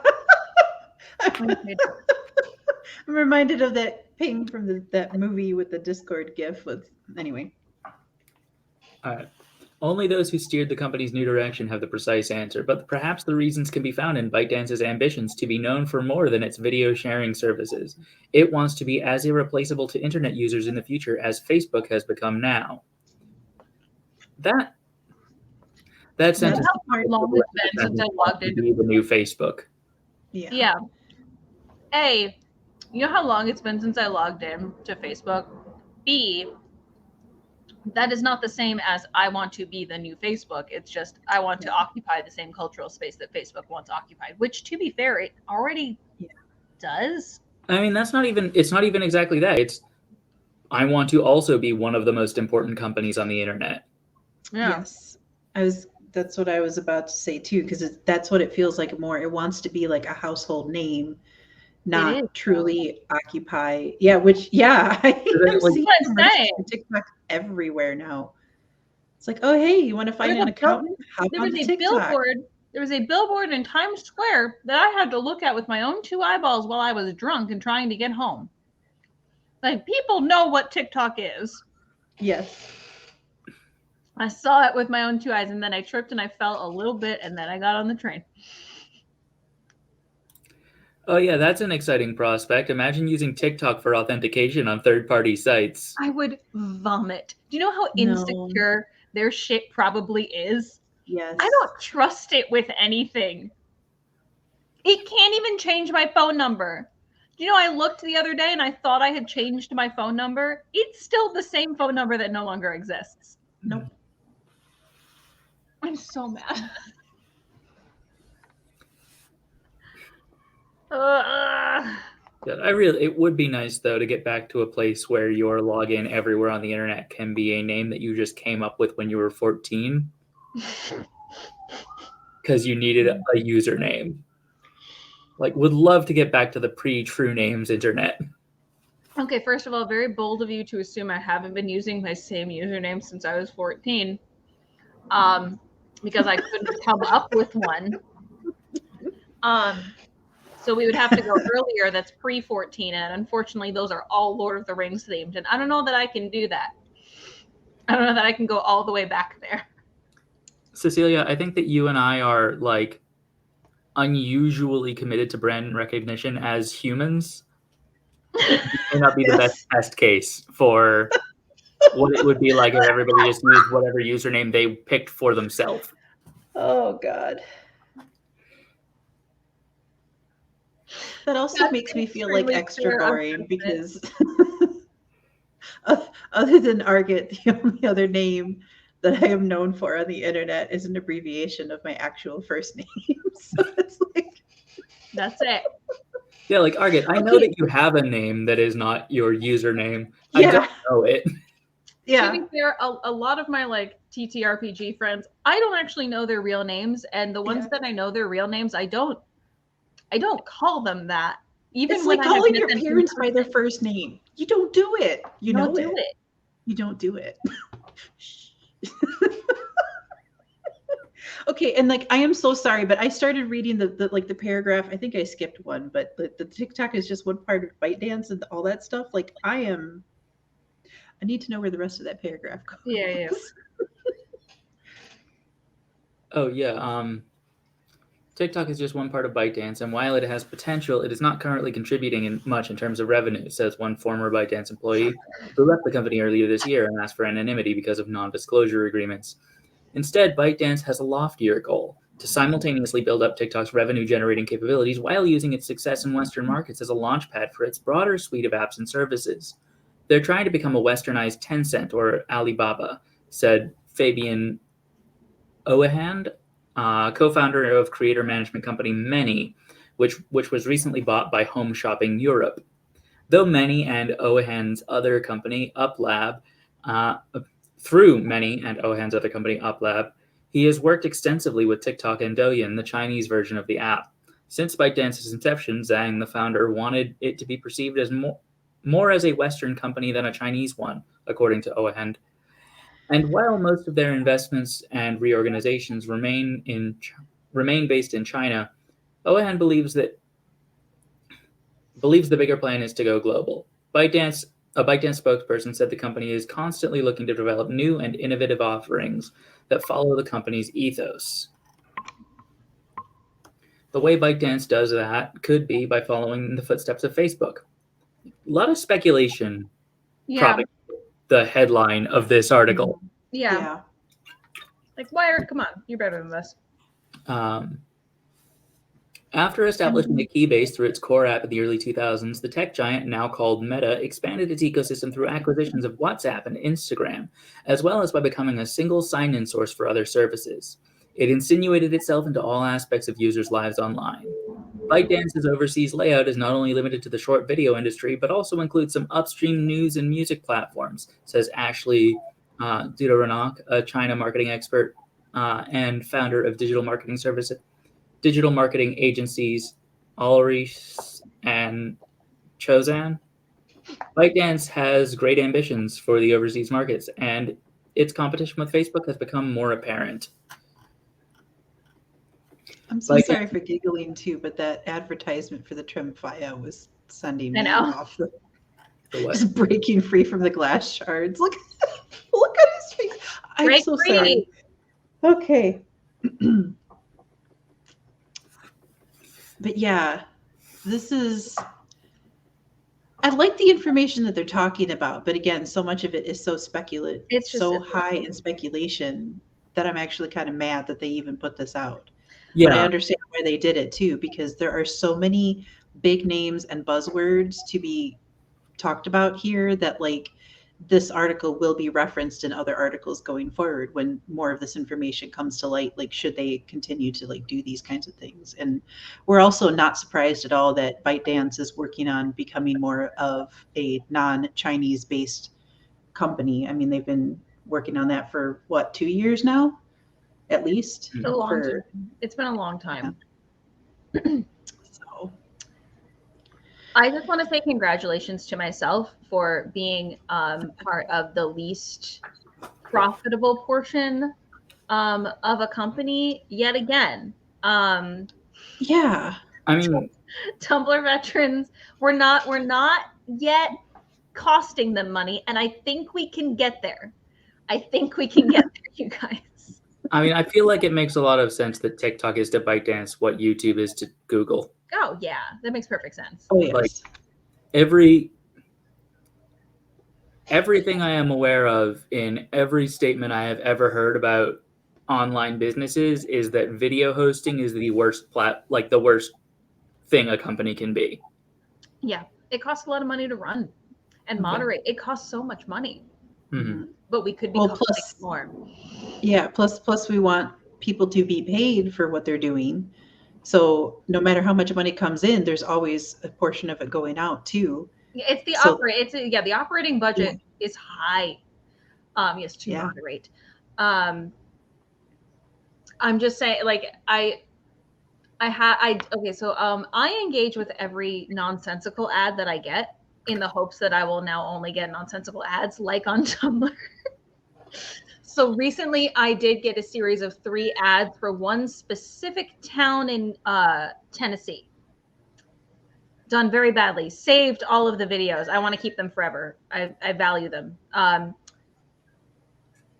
S3: I'm reminded of that ping from that movie with the Discord gif. Anyway.
S1: All right. Only those who steered the company's new direction have the precise answer, but perhaps the reasons can be found in ByteDance's ambitions to be known for more than its video sharing services. It wants to be as irreplaceable to internet users in the future as Facebook has become now. That sentence.
S2: How long it's been since I logged into
S1: the new Facebook.
S2: Yeah. A, you know how long it's been since I logged in to Facebook? B, that is not the same as I want to be the new Facebook. It's just I want to occupy the same cultural space that Facebook once occupied, which, to be fair, it already does.
S1: I mean, it's not even exactly that. It's I want to also be one of the most important companies on the internet.
S2: Yeah.
S3: Yes. That's what I was about to say too, because that's what it feels like more. It wants to be like a household name, not truly occupy. Yeah, I see TikTok everywhere now. It's like, oh hey, you want to find an accountant?
S2: There was a billboard in Times Square that I had to look at with my own 2 eyeballs while I was drunk and trying to get home. Like, people know what TikTok is.
S3: Yes.
S2: I saw it with my own 2 eyes, and then I tripped and I fell a little bit, and then I got on the train.
S1: Oh yeah, that's an exciting prospect. Imagine using TikTok for authentication on third-party sites.
S2: I would vomit. Do you know how
S3: No.
S2: insecure their shit probably is?
S3: Yes.
S2: I don't trust it with anything. It can't even change my phone number. You know, I looked the other day and I thought I had changed my phone number. It's still the same phone number that no longer exists.
S3: Nope.
S2: I'm so mad.
S1: It would be nice though to get back to a place where your login everywhere on the internet can be a name that you just came up with when you were 14 because you needed a username. Like, would love to get back to the pre-true names internet.
S2: Okay, first of all, very bold of you to assume I haven't been using my same username since I was 14, because I couldn't come up with one. So we would have to go earlier. That's pre-14, and unfortunately, those are all Lord of the Rings themed, and I don't know that I can do that. I don't know that I can go all the way back there.
S1: Cecilia, I think that you and I are like unusually committed to brand recognition as humans. It may not be the best test case for what it would be like if everybody just used whatever username they picked for themselves.
S3: Oh God. That also makes me feel like extra boring because other than Argot, the only other name that I am known for on the internet is an abbreviation of my actual first name. So it's like
S2: that's it.
S1: Yeah, like Argot, I know that you have a name that is not your username. Yeah. I don't know it.
S2: Yeah. To be fair, a lot of my like TTRPG friends, I don't actually know their real names, and the ones that I know their real names, I don't call them that. Even
S3: it's like calling your parents by their first name. You don't do it. You know it. You don't do it. Okay, and like I am so sorry, but I started reading the paragraph. I think I skipped one, but the TikTok is just one part of ByteDance and all that stuff. Like I need to know where the rest of that paragraph goes.
S2: Yeah.
S1: Oh yeah. TikTok is just one part of ByteDance, and while it has potential, it is not currently contributing much in terms of revenue, says one former ByteDance employee who left the company earlier this year and asked for anonymity because of non-disclosure agreements. Instead, ByteDance has a loftier goal to simultaneously build up TikTok's revenue-generating capabilities while using its success in Western markets as a launchpad for its broader suite of apps and services. They're trying to become a westernized Tencent or Alibaba, said Fabian Oehand, co-founder of creator management company Many, which was recently bought by Home Shopping Europe. Though Many and Oehand's other company, UpLab, through Many and Oehand's other company, UpLab, he has worked extensively with TikTok and Douyin, the Chinese version of the app. Since ByteDance's inception, Zhang, the founder, wanted it to be perceived as more as a Western company than a Chinese one, according to Oehand. And while most of their investments and reorganizations remain based in China, Oehand believes the bigger plan is to go global. A ByteDance spokesperson said the company is constantly looking to develop new and innovative offerings that follow the company's ethos. The way ByteDance does that could be by following the footsteps of Facebook. A lot of speculation.
S2: Yeah.
S1: The headline of this article.
S2: Yeah. Like, Wired, come on, you're better than this.
S1: After establishing a key base through its core app in the early 2000s, the tech giant, now called Meta, expanded its ecosystem through acquisitions of WhatsApp and Instagram, as well as by becoming a single sign-in source for other services. It insinuated itself into all aspects of users' lives online. ByteDance's overseas layout is not only limited to the short video industry, but also includes some upstream news and music platforms, says Ashley Dudoranak, a China marketing expert and founder of digital marketing agencies Ulrich and Chozan. ByteDance has great ambitions for the overseas markets, and its competition with Facebook has become more apparent.
S3: I'm so sorry for giggling too, but that advertisement for the Tremfya was sending me off. Just breaking free from the glass shards. Look at his face. I'm
S2: Break
S3: so
S2: free.
S3: sorry. Okay. But yeah, this is. I like the information that they're talking about, but again, so much of it is so speculative,
S2: It's just
S3: so high in speculation that I'm actually kind of mad that they even put this out.
S1: Yeah.
S3: But I understand why they did it too, because there are so many big names and buzzwords to be talked about here that like this article will be referenced in other articles going forward when more of this information comes to light, like should they continue to like do these kinds of things. And we're also not surprised at all that ByteDance is working on becoming more of a non-Chinese based company. I mean, they've been working on that for what, 2 years now at least.
S2: a long time. It's been a long time.
S3: So
S2: I just want to say congratulations to myself for being part of the least profitable portion of a company yet again.
S3: yeah,
S1: I mean,
S2: Tumblr veterans, we're not yet costing them money, and I think we can get there. You guys.
S1: I mean, I feel like it makes a lot of sense that TikTok is to ByteDance what YouTube is to Google.
S2: Oh yeah, that makes perfect sense.
S3: oh yes.
S1: Like everything I am aware of in every statement I have ever heard about online businesses is that video hosting is the worst the worst thing a company can be.
S2: Yeah, it costs a lot of money to run and moderate. It costs so much money, but we could be costing more.
S3: Yeah, plus we want people to be paid for what they're doing. So no matter how much money comes in, there's always a portion of it going out too.
S2: It's the the operating budget is high. Yes, to moderate. I'm just saying, like I engage with every nonsensical ad that I get in the hopes that I will now only get nonsensical ads like on Tumblr. So recently I did get a series of 3 ads for one specific town in Tennessee. Done very badly. Saved all of the videos. I want to keep them forever. I value them.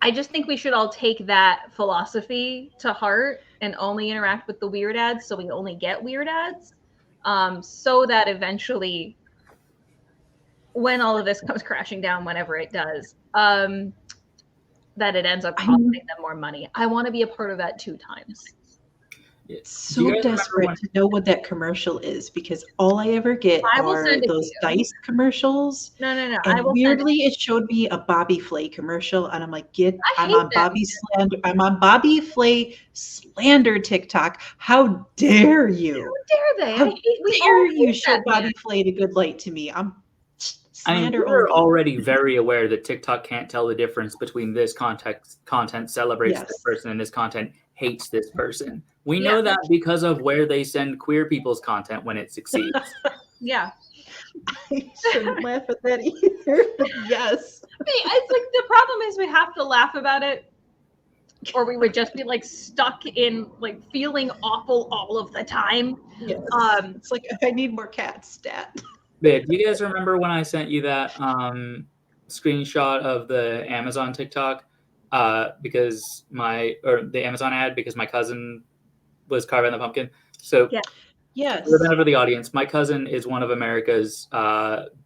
S2: I just think we should all take that philosophy to heart and only interact with the weird ads, so we only get weird ads, so that eventually, when all of this comes crashing down, whenever it does, that it ends up costing them more money. I want to be a part of that 2 times.
S3: So desperate to know what that commercial is, because all I ever get are those dice commercials.
S2: No.
S3: And weirdly, it showed me a Bobby Flay commercial, and I'm like, I'm on Bobby Flay slander TikTok. How dare you?
S2: How dare they?
S3: How dare you show Bobby Flay a good light to me?
S1: We're already very aware that TikTok can't tell the difference between this content celebrates this person and this content hates this person. We know that because of where they send queer people's content when it succeeds.
S2: Yeah.
S3: I shouldn't laugh at that either. Yes.
S2: It's like the problem is we have to laugh about it, or we would just be like stuck in like feeling awful all of the time.
S3: Yes. It's like I need more cat stat.
S1: Do you guys remember when I sent you that screenshot of the Amazon TikTok? Because the Amazon ad, because my cousin was carving the pumpkin. So
S3: yes,
S1: for the benefit of the audience, my cousin is one of America's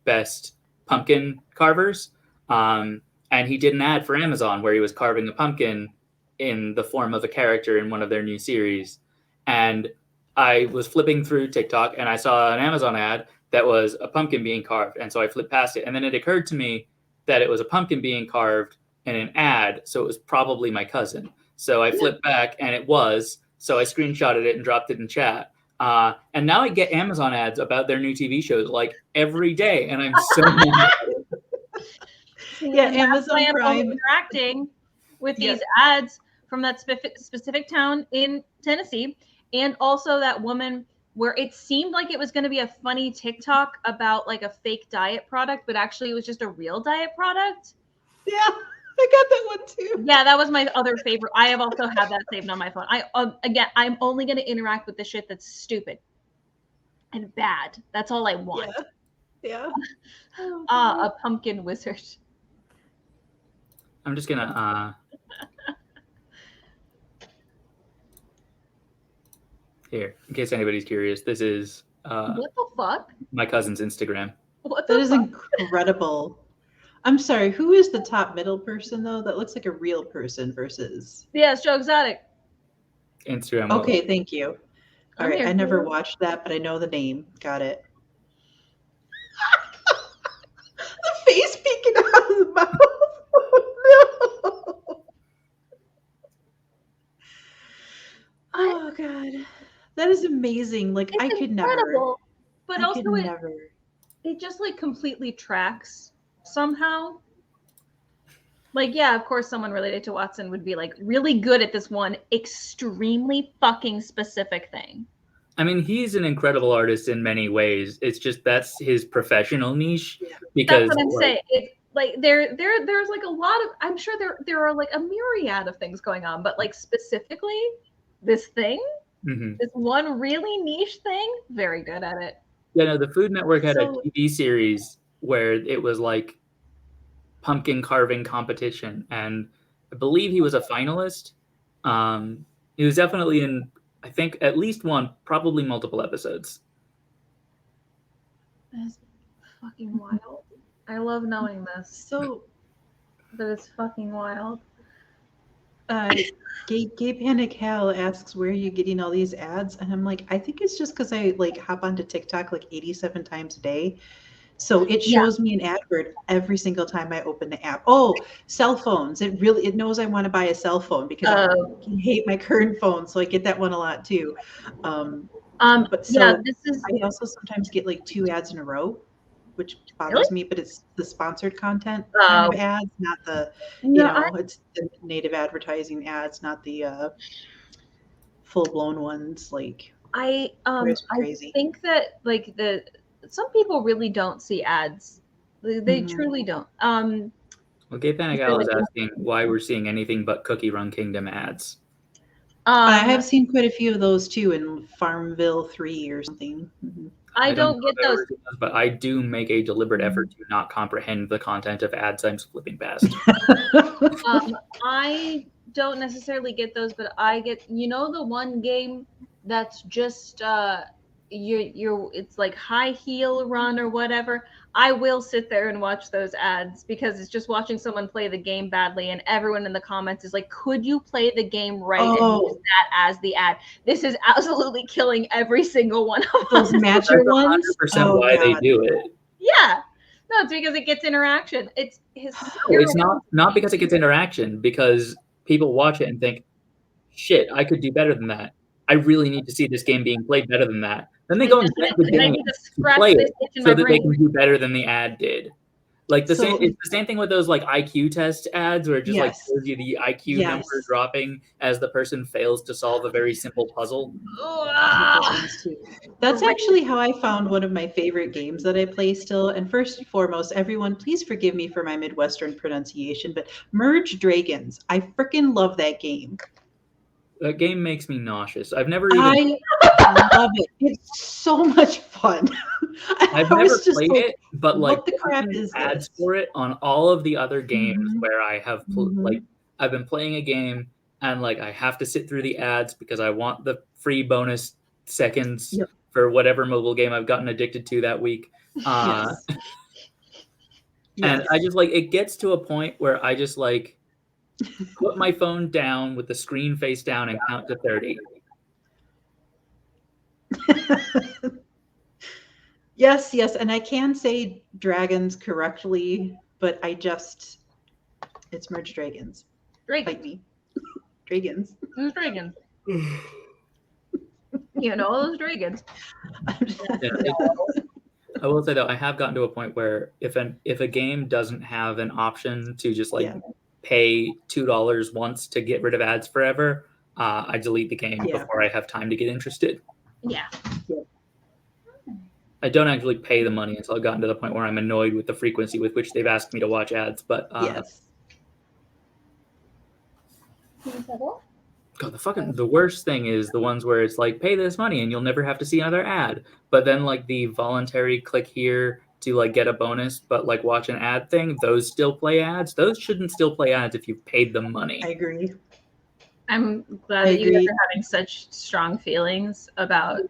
S1: best pumpkin carvers. And he did an ad for Amazon where he was carving a pumpkin in the form of a character in one of their new series. And I was flipping through TikTok and I saw an Amazon ad that was a pumpkin being carved. And so I flipped past it. And then it occurred to me that it was a pumpkin being carved in an ad. So it was probably my cousin. So I flipped back and it was. So I screenshotted it and dropped it in chat. And now I get Amazon ads about their new TV shows like every day. And I'm so mad.
S3: Yeah, Amazon Prime.
S2: Interacting with these ads from that specific town in Tennessee. And also that woman where it seemed like it was going to be a funny TikTok about like a fake diet product, but actually it was just a real diet product.
S3: Yeah, I got that one too.
S2: Yeah, that was my other favorite. I have also had that saved on my phone. I'm only going to interact with the shit that's stupid and bad. That's all I want.
S3: Yeah.
S2: A pumpkin wizard.
S1: I'm just gonna Here, in case anybody's curious, this is
S2: What the fuck?
S1: my cousin's Instagram.
S2: What the
S3: That is
S2: fuck?
S3: incredible. I'm sorry, who is the top middle person though? That looks like a real person versus.
S2: Yeah, it's Joe Exotic.
S1: Instagram.
S3: Okay, thank you. All
S2: I'm
S3: right,
S2: here
S3: I never
S2: for it.
S3: watched that, but I know the name. Got it. The face peeking out of the mouth. Oh, no. Oh God, that is amazing. Like
S2: It's
S3: I could
S2: incredible, but
S3: never. I
S2: also
S3: could
S2: it
S3: never.
S2: just like completely tracks somehow. Like, yeah, of course, someone related to Watson would be like really good at this one extremely fucking specific thing.
S1: I mean, he's an incredible artist in many ways. It's just that's his professional niche.
S3: Yeah.
S1: Because
S2: That's what I'm saying. It's like there's like a lot of, I'm sure there are like a myriad of things going on, but like specifically this thing,
S1: Mhm.
S2: this one really niche thing, very good at it.
S1: Yeah, no, the Food Network had
S3: So-
S1: a TV series where it was like pumpkin carving competition, and I believe he was a finalist. He was definitely in, I think, at least one, probably multiple episodes.
S2: That's fucking wild. I love knowing this,
S3: So
S2: but it's fucking wild.
S3: Gay Panic Hal asks, where are you getting all these ads? And I'm like, I think it's just because I like hop onto TikTok like 87 times a day. So it shows me an advert every single time I open the app. Oh, cell phones. It knows I want to buy a cell phone because I hate my current phone. So I get that one a lot too. But so
S2: yeah, this is
S3: I also sometimes get like 2 ads in a row, which bothers me, but it's the sponsored content kind of ads, not the, it's the native advertising ads, not the full-blown ones. Like,
S2: I
S3: drives me crazy.
S2: think that like some people really don't see ads. They
S3: Mhm.
S2: truly don't.
S1: Well, Gay Panic Al is asking why we're seeing anything but Cookie Run Kingdom ads.
S3: I have seen quite a few of those too in Farmville 3 or something. Mhm.
S2: I don't get those.
S1: But I do make a deliberate effort to not comprehend the content of ads I'm flipping past.
S2: I don't necessarily get those, but I get, the one game that's just it's like high heel run or whatever. I will sit there and watch those ads because it's just watching someone play the game badly, and everyone in the comments is like, could you play the game right and use that as the ad? This is absolutely killing every single one of
S3: those matcher ones.
S1: 100% why they do it.
S2: Yeah. No, it's because it gets interaction. It's
S1: not because it gets interaction, because people watch it and think, shit, I could do better than that. I really need to see this game being played better than that. Then they go and get the game to play it so that they can do better than the ad did. Like it's the same thing with those like IQ test ads where it just like shows you the IQ number dropping as the person fails to solve a very simple puzzle.
S3: That's actually how I found one of my favorite games that I play still. And first and foremost, everyone, please forgive me for my Midwestern pronunciation, but Merge Dragons. I freaking love that game.
S1: That game makes me nauseous. I've never
S3: I love it. It's so much fun.
S1: I've never played it, but like
S3: what the crap is
S1: ads for it on all of the other games where I have like I've been playing a game and like I have to sit through the ads because I want the free bonus seconds for whatever mobile game I've gotten addicted to that week. And I just like it gets to a point where I just like put my phone down with the screen face down and count to 30.
S3: Yes, and I can say dragons correctly, but it's Merge Dragons. Fight me. Dragons.
S2: Who's dragons? Those dragons.
S1: I will say though, I have gotten to a point where if a game doesn't have an option to just like pay $2 once to get rid of ads forever, I delete the game before I have time to get interested.
S2: Yeah.
S1: I don't actually pay the money until I've gotten to the point where I'm annoyed with the frequency with which they've asked me to watch ads. But God, the worst thing is the ones where it's like pay this money and you'll never have to see another ad. But then like the voluntary click here to like get a bonus, but like watch an ad thing, those still play ads. Those shouldn't still play ads if you've paid them money.
S3: I agree.
S2: I'm glad that you guys are having such strong feelings about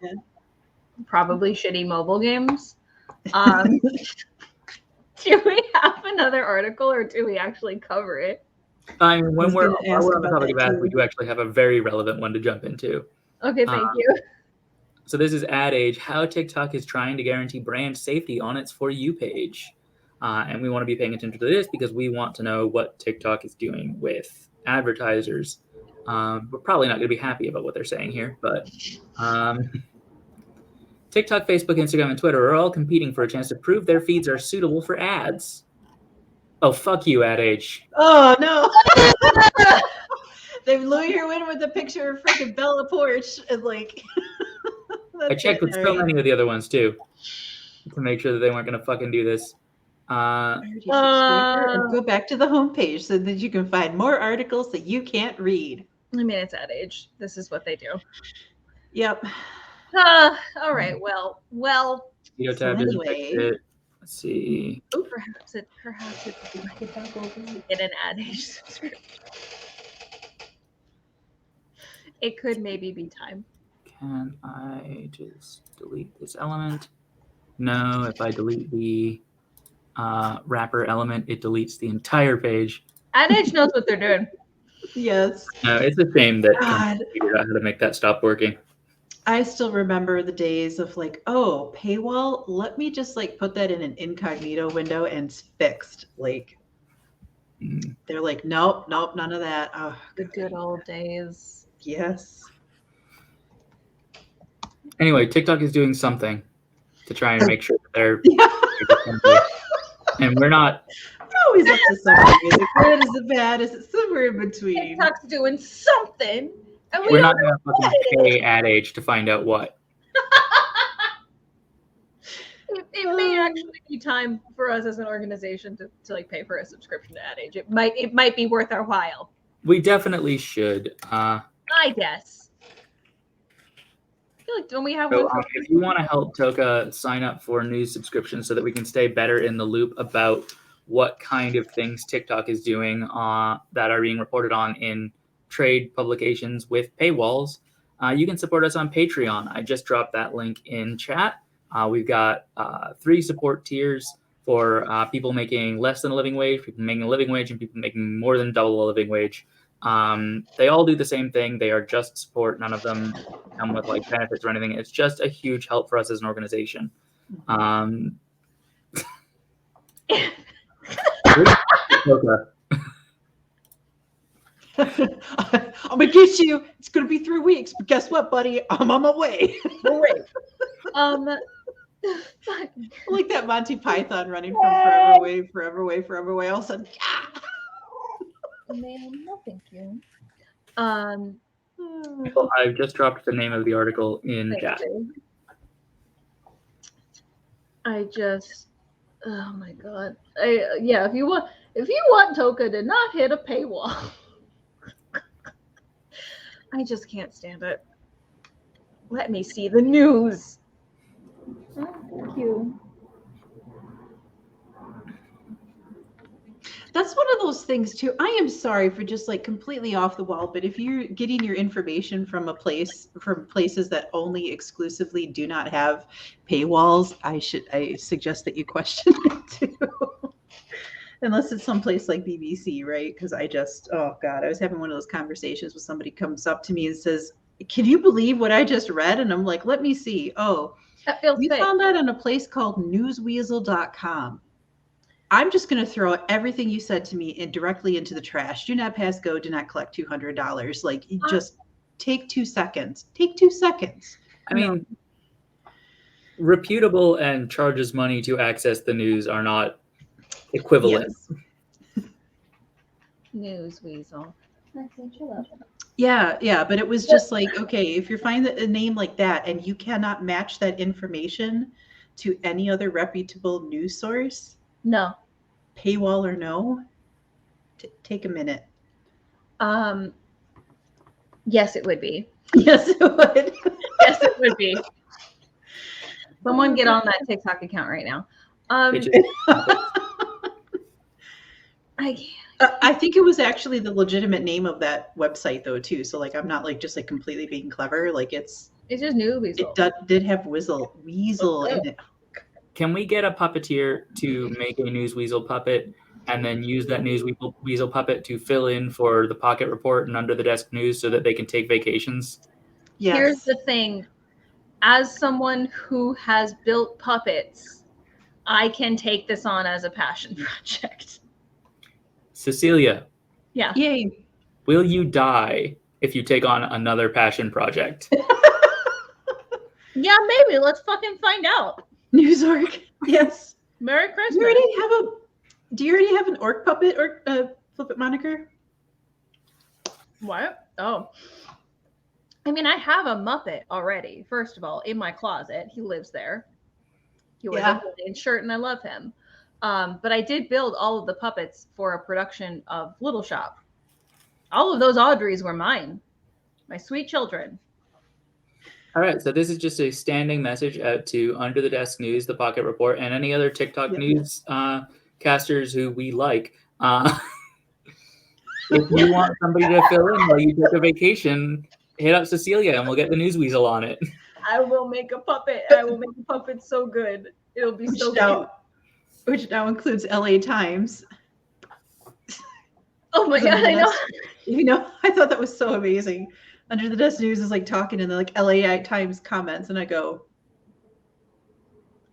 S2: probably shitty mobile games. Do we have another article, or do we actually cover it?
S1: I mean, when we're on the topic of ads, we do actually have a very relevant one to jump into.
S2: Okay, thank you.
S1: So this is Ad Age, how TikTok is trying to guarantee brand safety on its For You page. And we want to be paying attention to this because we want to know what TikTok is doing with advertisers. We're probably not going to be happy about what they're saying here, but TikTok, Facebook, Instagram, and Twitter are all competing for a chance to prove their feeds are suitable for ads. Oh, fuck you, Ad Age.
S3: Oh, no. They lure you in with a picture of freaking Bella Porch and like.
S1: I checked with so many of the other ones too to make sure that they weren't going to fucking do this.
S3: Go back to the homepage so that you can find more articles that you can't read.
S2: I mean, it's Ad Age. This is what they do.
S3: Yep.
S2: All right. Well.
S1: So anyway. Let's see.
S2: Oh, perhaps it's in an Ad Age subscription. It could maybe be time.
S1: Can I just delete this element? No, if I delete the wrapper element, it deletes the entire page.
S2: Ad Age knows what they're doing.
S3: Yes.
S1: No, it's a shame that I figured out how to make that stop working.
S3: I still remember the days of like, oh, paywall, let me just like put that in an incognito window and it's fixed. Like, they're like, nope, none of that. Oh,
S2: the good old days.
S3: Yes.
S1: Anyway, TikTok is doing something to try and make sure that they're and we're not
S3: always up to something. Is it good? Is it bad? Is it somewhere in between?
S2: TikTok's doing something. And
S1: we're not going to fucking pay Ad Age to find out what.
S2: It may actually be time for us as an organization to like pay for a subscription to Ad Age. It might be worth our while.
S1: We definitely should.
S2: I guess. I feel like don't we have
S1: so,
S2: one?
S1: If you want to help Toka sign up for news subscriptions so that we can stay better in the loop about what kind of things TikTok is doing that are being reported on in trade publications with paywalls, you can support us on Patreon. I just dropped that link in chat. We've got 3 support tiers for people making less than a living wage, people making a living wage, and people making more than double a living wage. They all do the same thing. They are just support. None of them come with like benefits or anything. It's just a huge help for us as an organization. I'm
S3: gonna get you. It's gonna be 3 weeks, but guess what, buddy? I'm on my way. Like that Monty Python running from forever away. All of a sudden,
S2: man, no, thank you.
S1: I've just dropped the name of the article in chat.
S2: Oh my god. If you want Toka to not hit a paywall. I just can't stand it. Let me see the news. Oh, thank you.
S3: That's one of those things too. I am sorry for just like completely off the wall, but if you're getting your information from places that only exclusively do not have paywalls, I suggest that you question it too. Unless it's someplace like BBC, right? Because I was having one of those conversations where somebody comes up to me and says, "Can you believe what I just read?" And I'm like, "Let me see." Oh,
S2: that feels
S3: we found that on a place called newsweasel.com. I'm just going to throw everything you said to me directly into the trash. Do not pass go. Do not collect $200. Like, just take 2 seconds. Take 2 seconds.
S1: I mean, reputable and charges money to access the news are not equivalent.
S3: Yes.
S2: News weasel.
S3: Yeah, but it was just like, okay, if you find a name like that and you cannot match that information to any other reputable news source,
S2: no,
S3: paywall or no, take a minute.
S2: Yes, it would be.
S3: Yes, it would.
S2: Yes, it would be. Someone get on that TikTok account right now. I can't.
S3: I think it was actually the legitimate name of that website though too. So like I'm not like just like completely being clever. Like it's
S2: just New Weasel.
S3: did have weasel in it.
S1: Can we get a puppeteer to make a News Weasel puppet and then use that News Weasel puppet to fill in for the Pocket Report and Under the Desk News so that they can take vacations?
S3: Yes.
S2: Here's the thing. As someone who has built puppets, I can take this on as a passion project.
S1: Cecilia.
S2: Yeah.
S3: Yay.
S1: Will you die if you take on another passion project?
S2: Yeah, maybe. Let's fucking find out.
S3: News org. Yes.
S2: Merry Christmas.
S3: Do you already have an orc puppet or puppet moniker?
S2: What? Oh. I mean, I have a Muppet already, first of all, in my closet. He lives there. He wears a Hawaiian shirt, and I love him. But I did build all of the puppets for a production of Little Shop. All of those Audreys were mine. My sweet children.
S1: All right, so this is just a standing message out to Under the Desk News, the Pocket Report, and any other TikTok news casters who we like. If you want somebody to fill in while you take a vacation, hit up Cecilia and we'll get the News Weasel on it.
S2: I will make a puppet. I will make a puppet so good. It'll be so good.
S3: Which now includes LA Times.
S2: Oh my God, I know.
S3: You know, I thought that was so amazing. Under the Desk News is like talking and they're like LA Times comments and I go,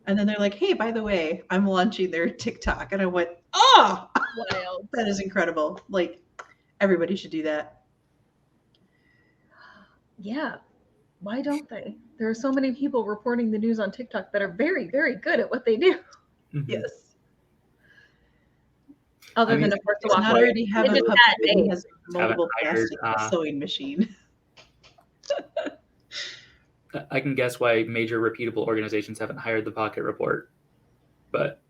S3: and then they're like, hey, by the way, I'm launching their TikTok. And I went, oh,
S2: wild.
S3: That is incredible. Like everybody should do that.
S2: Yeah. Why don't they? There are so many people reporting the news on TikTok that are very, very good at what they do.
S1: Mm-hmm.
S3: Yes.
S2: Other than, of course, the walk
S3: already have a puppet that has multiple plastic sewing machine.
S1: I can guess why major reputable organizations haven't hired the Pocket Report, but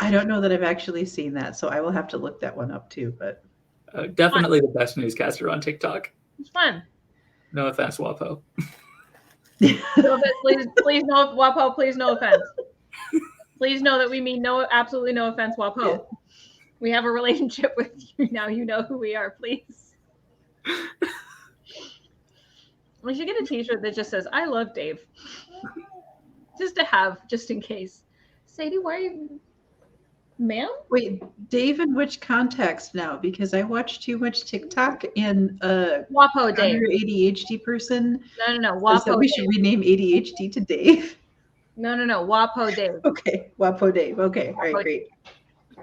S3: I don't know that I've actually seen that, so I will have to look that one up too. But
S1: definitely the best newscaster on TikTok.
S2: It's fun.
S1: No offense, WAPO.
S2: Please no, WAPO. Please no offense. Please know that we mean absolutely no offense, WAPO. Yeah. We have a relationship with you now. You know who we are. Please. We should get a T-shirt that just says "I love Dave," just to have, just in case. Sadie, why are you, ma'am?
S3: Wait, Dave, in which context now? Because I watch too much TikTok and
S2: WAPO Dave,
S3: your ADHD person.
S2: No, WAPO.
S3: So we should rename ADHD to Dave.
S2: No, WAPO Dave.
S3: Okay, WAPO Dave. Okay, all right, great.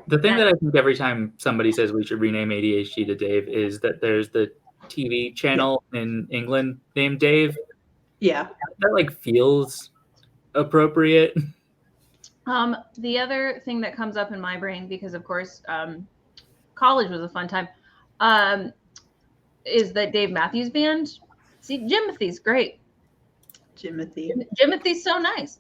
S1: The thing that I think every time somebody says we should rename ADHD to Dave is that there's the TV channel in England named Dave.
S3: Yeah.
S1: That like feels appropriate.
S2: The other thing that comes up in my brain, because of course, college was a fun time, is that Dave Matthews Band. See, Jimothy's great. Jimothy's so nice.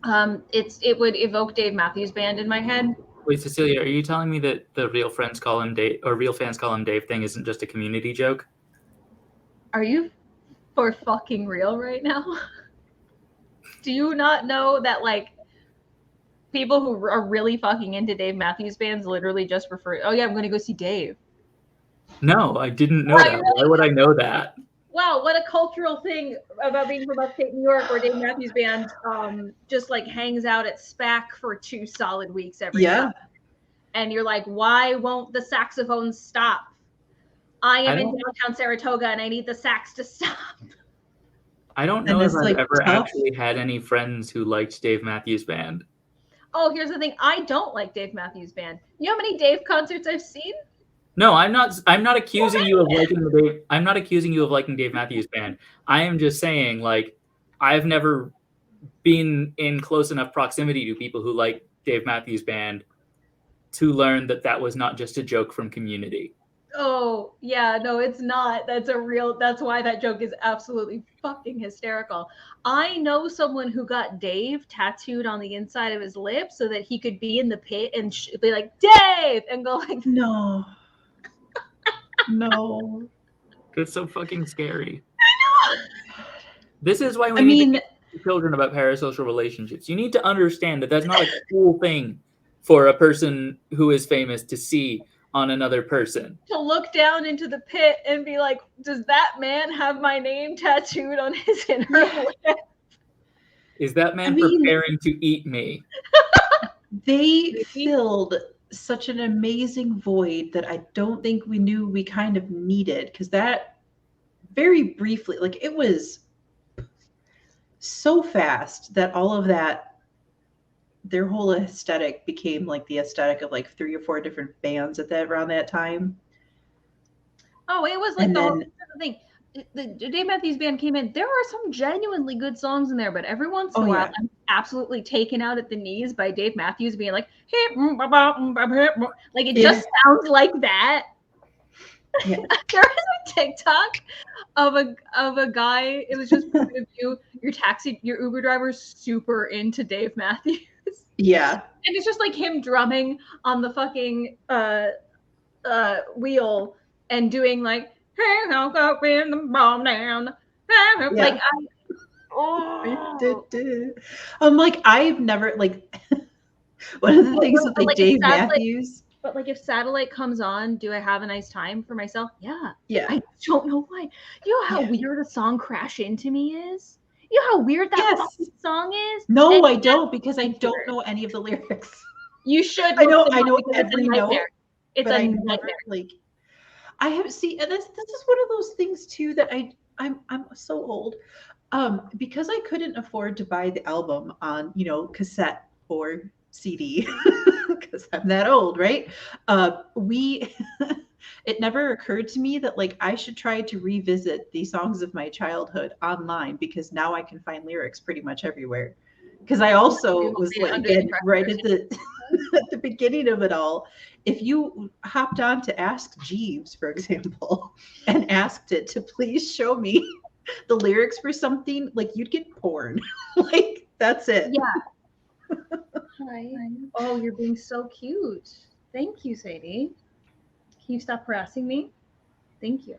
S2: It would evoke Dave Matthews Band in my head.
S1: Wait, Cecilia, are you telling me that the real friends call him Dave or real fans call him Dave thing isn't just a community joke?
S2: Are you for fucking real right now? Do you not know that like people who are really fucking into Dave Matthews Bands literally just refer, oh yeah, I'm going to go see Dave?
S1: No, I didn't know that. Why would I know that?
S2: Wow, what a cultural thing about being from upstate New York, where Dave Matthews Band just like hangs out at SPAC for 2 solid weeks every year. And you're like, why won't the saxophones stop? I am in downtown Saratoga and I need the sax to stop.
S1: I don't know if I've ever actually had any friends who liked Dave Matthews Band.
S2: Oh, here's the thing. I don't like Dave Matthews Band. You know how many Dave concerts I've seen?
S1: No, I'm not accusing you of liking Dave. I'm not accusing you of liking Dave Matthews Band. I am just saying, like, I've never been in close enough proximity to people who like Dave Matthews Band to learn that that was not just a joke from Community.
S2: Oh, yeah, no, it's not. That's why that joke is absolutely fucking hysterical. I know someone who got Dave tattooed on the inside of his lip so that he could be in the pit and be like, Dave, and go like,
S3: no. No.
S1: That's so fucking scary. I know. This is why we need to teach children about parasocial relationships. You need to understand that that's not a cool thing for a person who is famous to see on another person.
S2: To look down into the pit and be like, does that man have my name tattooed on his inner lip?
S1: Is that man
S3: I mean-
S1: preparing to eat me?
S3: They filled such an amazing void that I don't think we knew we kind of needed, because that very briefly, like, it was so fast that all of that, their whole aesthetic became like the aesthetic of like 3 or 4 different bands around that time.
S2: Oh, it was like
S3: And
S2: the whole
S3: then-
S2: thing. The Dave Matthews Band came in. There are some genuinely good songs in there, but every once in a while,
S3: yeah.
S2: I'm absolutely taken out at the knees by Dave Matthews being like, like it just sounds like that.
S3: Yeah.
S2: There was a TikTok of a guy. It was just you, your Uber driver's super into Dave Matthews.
S3: Yeah.
S2: And it's just like him drumming on the fucking wheel and doing like, hey, I'll go in the bomb down. Like
S3: I'm like, I've never, like, one of the things with like Dave Matthews.
S2: But like, if Satellite comes on, do I have a nice time for myself? Yeah.
S3: Yeah.
S2: I don't know why. You know how weird a song Crash Into Me is? You know how weird that fucking song is?
S3: No,
S2: And
S3: I don't, because I don't know any of the lyrics.
S2: You should.
S3: I know every note.
S2: It's
S3: but
S2: a
S3: I
S2: nightmare.
S3: never, like, I have seen, and this is one of those things too that I'm so old, because I couldn't afford to buy the album on, you know, cassette or CD, because I'm that old, right? It never occurred to me that like I should try to revisit the songs of my childhood online, because now I can find lyrics pretty much everywhere. Because I also was like, again, right at the at the beginning of it all, if you hopped on to Ask Jeeves, for example, and asked it to please show me the lyrics for something, like, you'd get porn. Like, that's it.
S2: Yeah. Hi. Oh, you're being so cute. Thank you, Sadie. Can you stop harassing me? Thank you.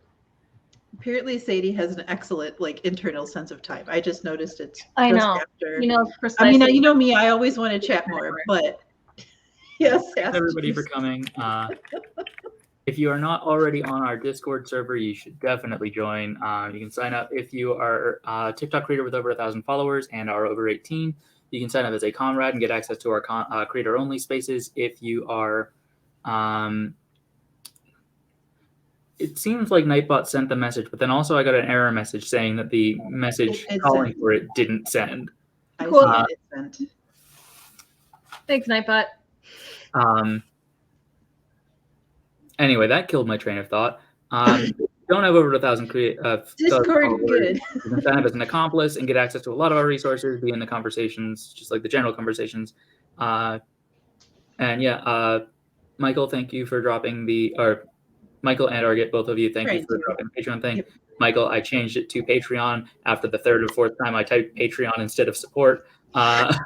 S3: Apparently, Sadie has an excellent, like, internal sense of time. I just noticed it.
S2: I know.
S3: After.
S2: You know,
S3: I mean, you know me. I always want to chat more, but yes.
S1: Thanks everybody for coming. If you are not already on our Discord server, you should definitely join. You can sign up if you are a TikTok creator with over 1,000 followers and are over 18. You can sign up as a comrade and get access to our creator-only spaces. If you are, it seems like Nightbot sent the message, but then also I got an error message saying that the message calling for it didn't send.
S3: I it sent.
S2: Thanks, Nightbot.
S1: Anyway, that killed my train of thought. Don't have over 1,000
S3: Discord good.
S1: You can sign up as an accomplice and get access to a lot of our resources, be in the conversations, just like the general conversations. And yeah, Michael, thank you for dropping Michael and Argit, both of you, thank you for dropping the Patreon thing. Yep. Michael, I changed it to Patreon after the 3rd or 4th time I typed Patreon instead of support. Got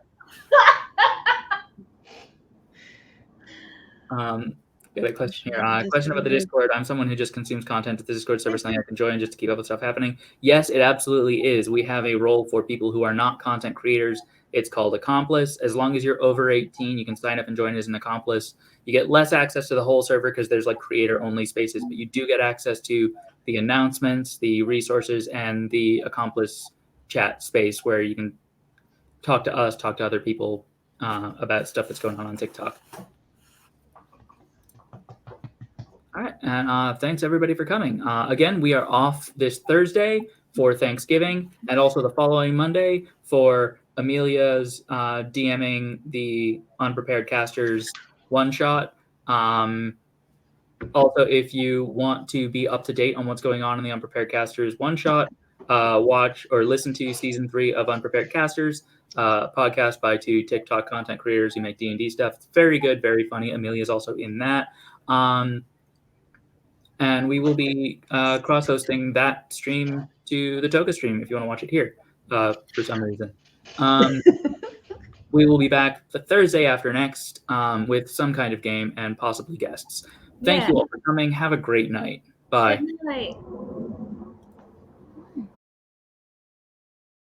S1: a question here. Question about the Discord. I'm someone who just consumes content at the Discord server, something I can join just to keep up with stuff happening. Yes, it absolutely is. We have a role for people who are not content creators. It's called Accomplice. As long as you're over 18, you can sign up and join as an accomplice. You get less access to the whole server because there's like creator-only spaces, but you do get access to the announcements, the resources, and the accomplice chat space where you can talk to us, talk to other people about stuff that's going on TikTok. All right, and thanks everybody for coming. Again, we are off this Thursday for Thanksgiving, and also the following Monday for Amelia's DMing the Unprepared Casters one-shot. Also, if you want to be up to date on what's going on in the Unprepared Casters one-shot, watch or listen to Season 3 of Unprepared Casters, podcast by 2 TikTok content creators who make D&D stuff. It's very good, very funny. Amelia's also in that. And we will be cross-hosting that stream to the Toka stream if you want to watch it here for some reason. We will be back the Thursday after next with some kind of game and possibly guests. Thank you all for coming. Have a great night. Bye.
S2: Good night.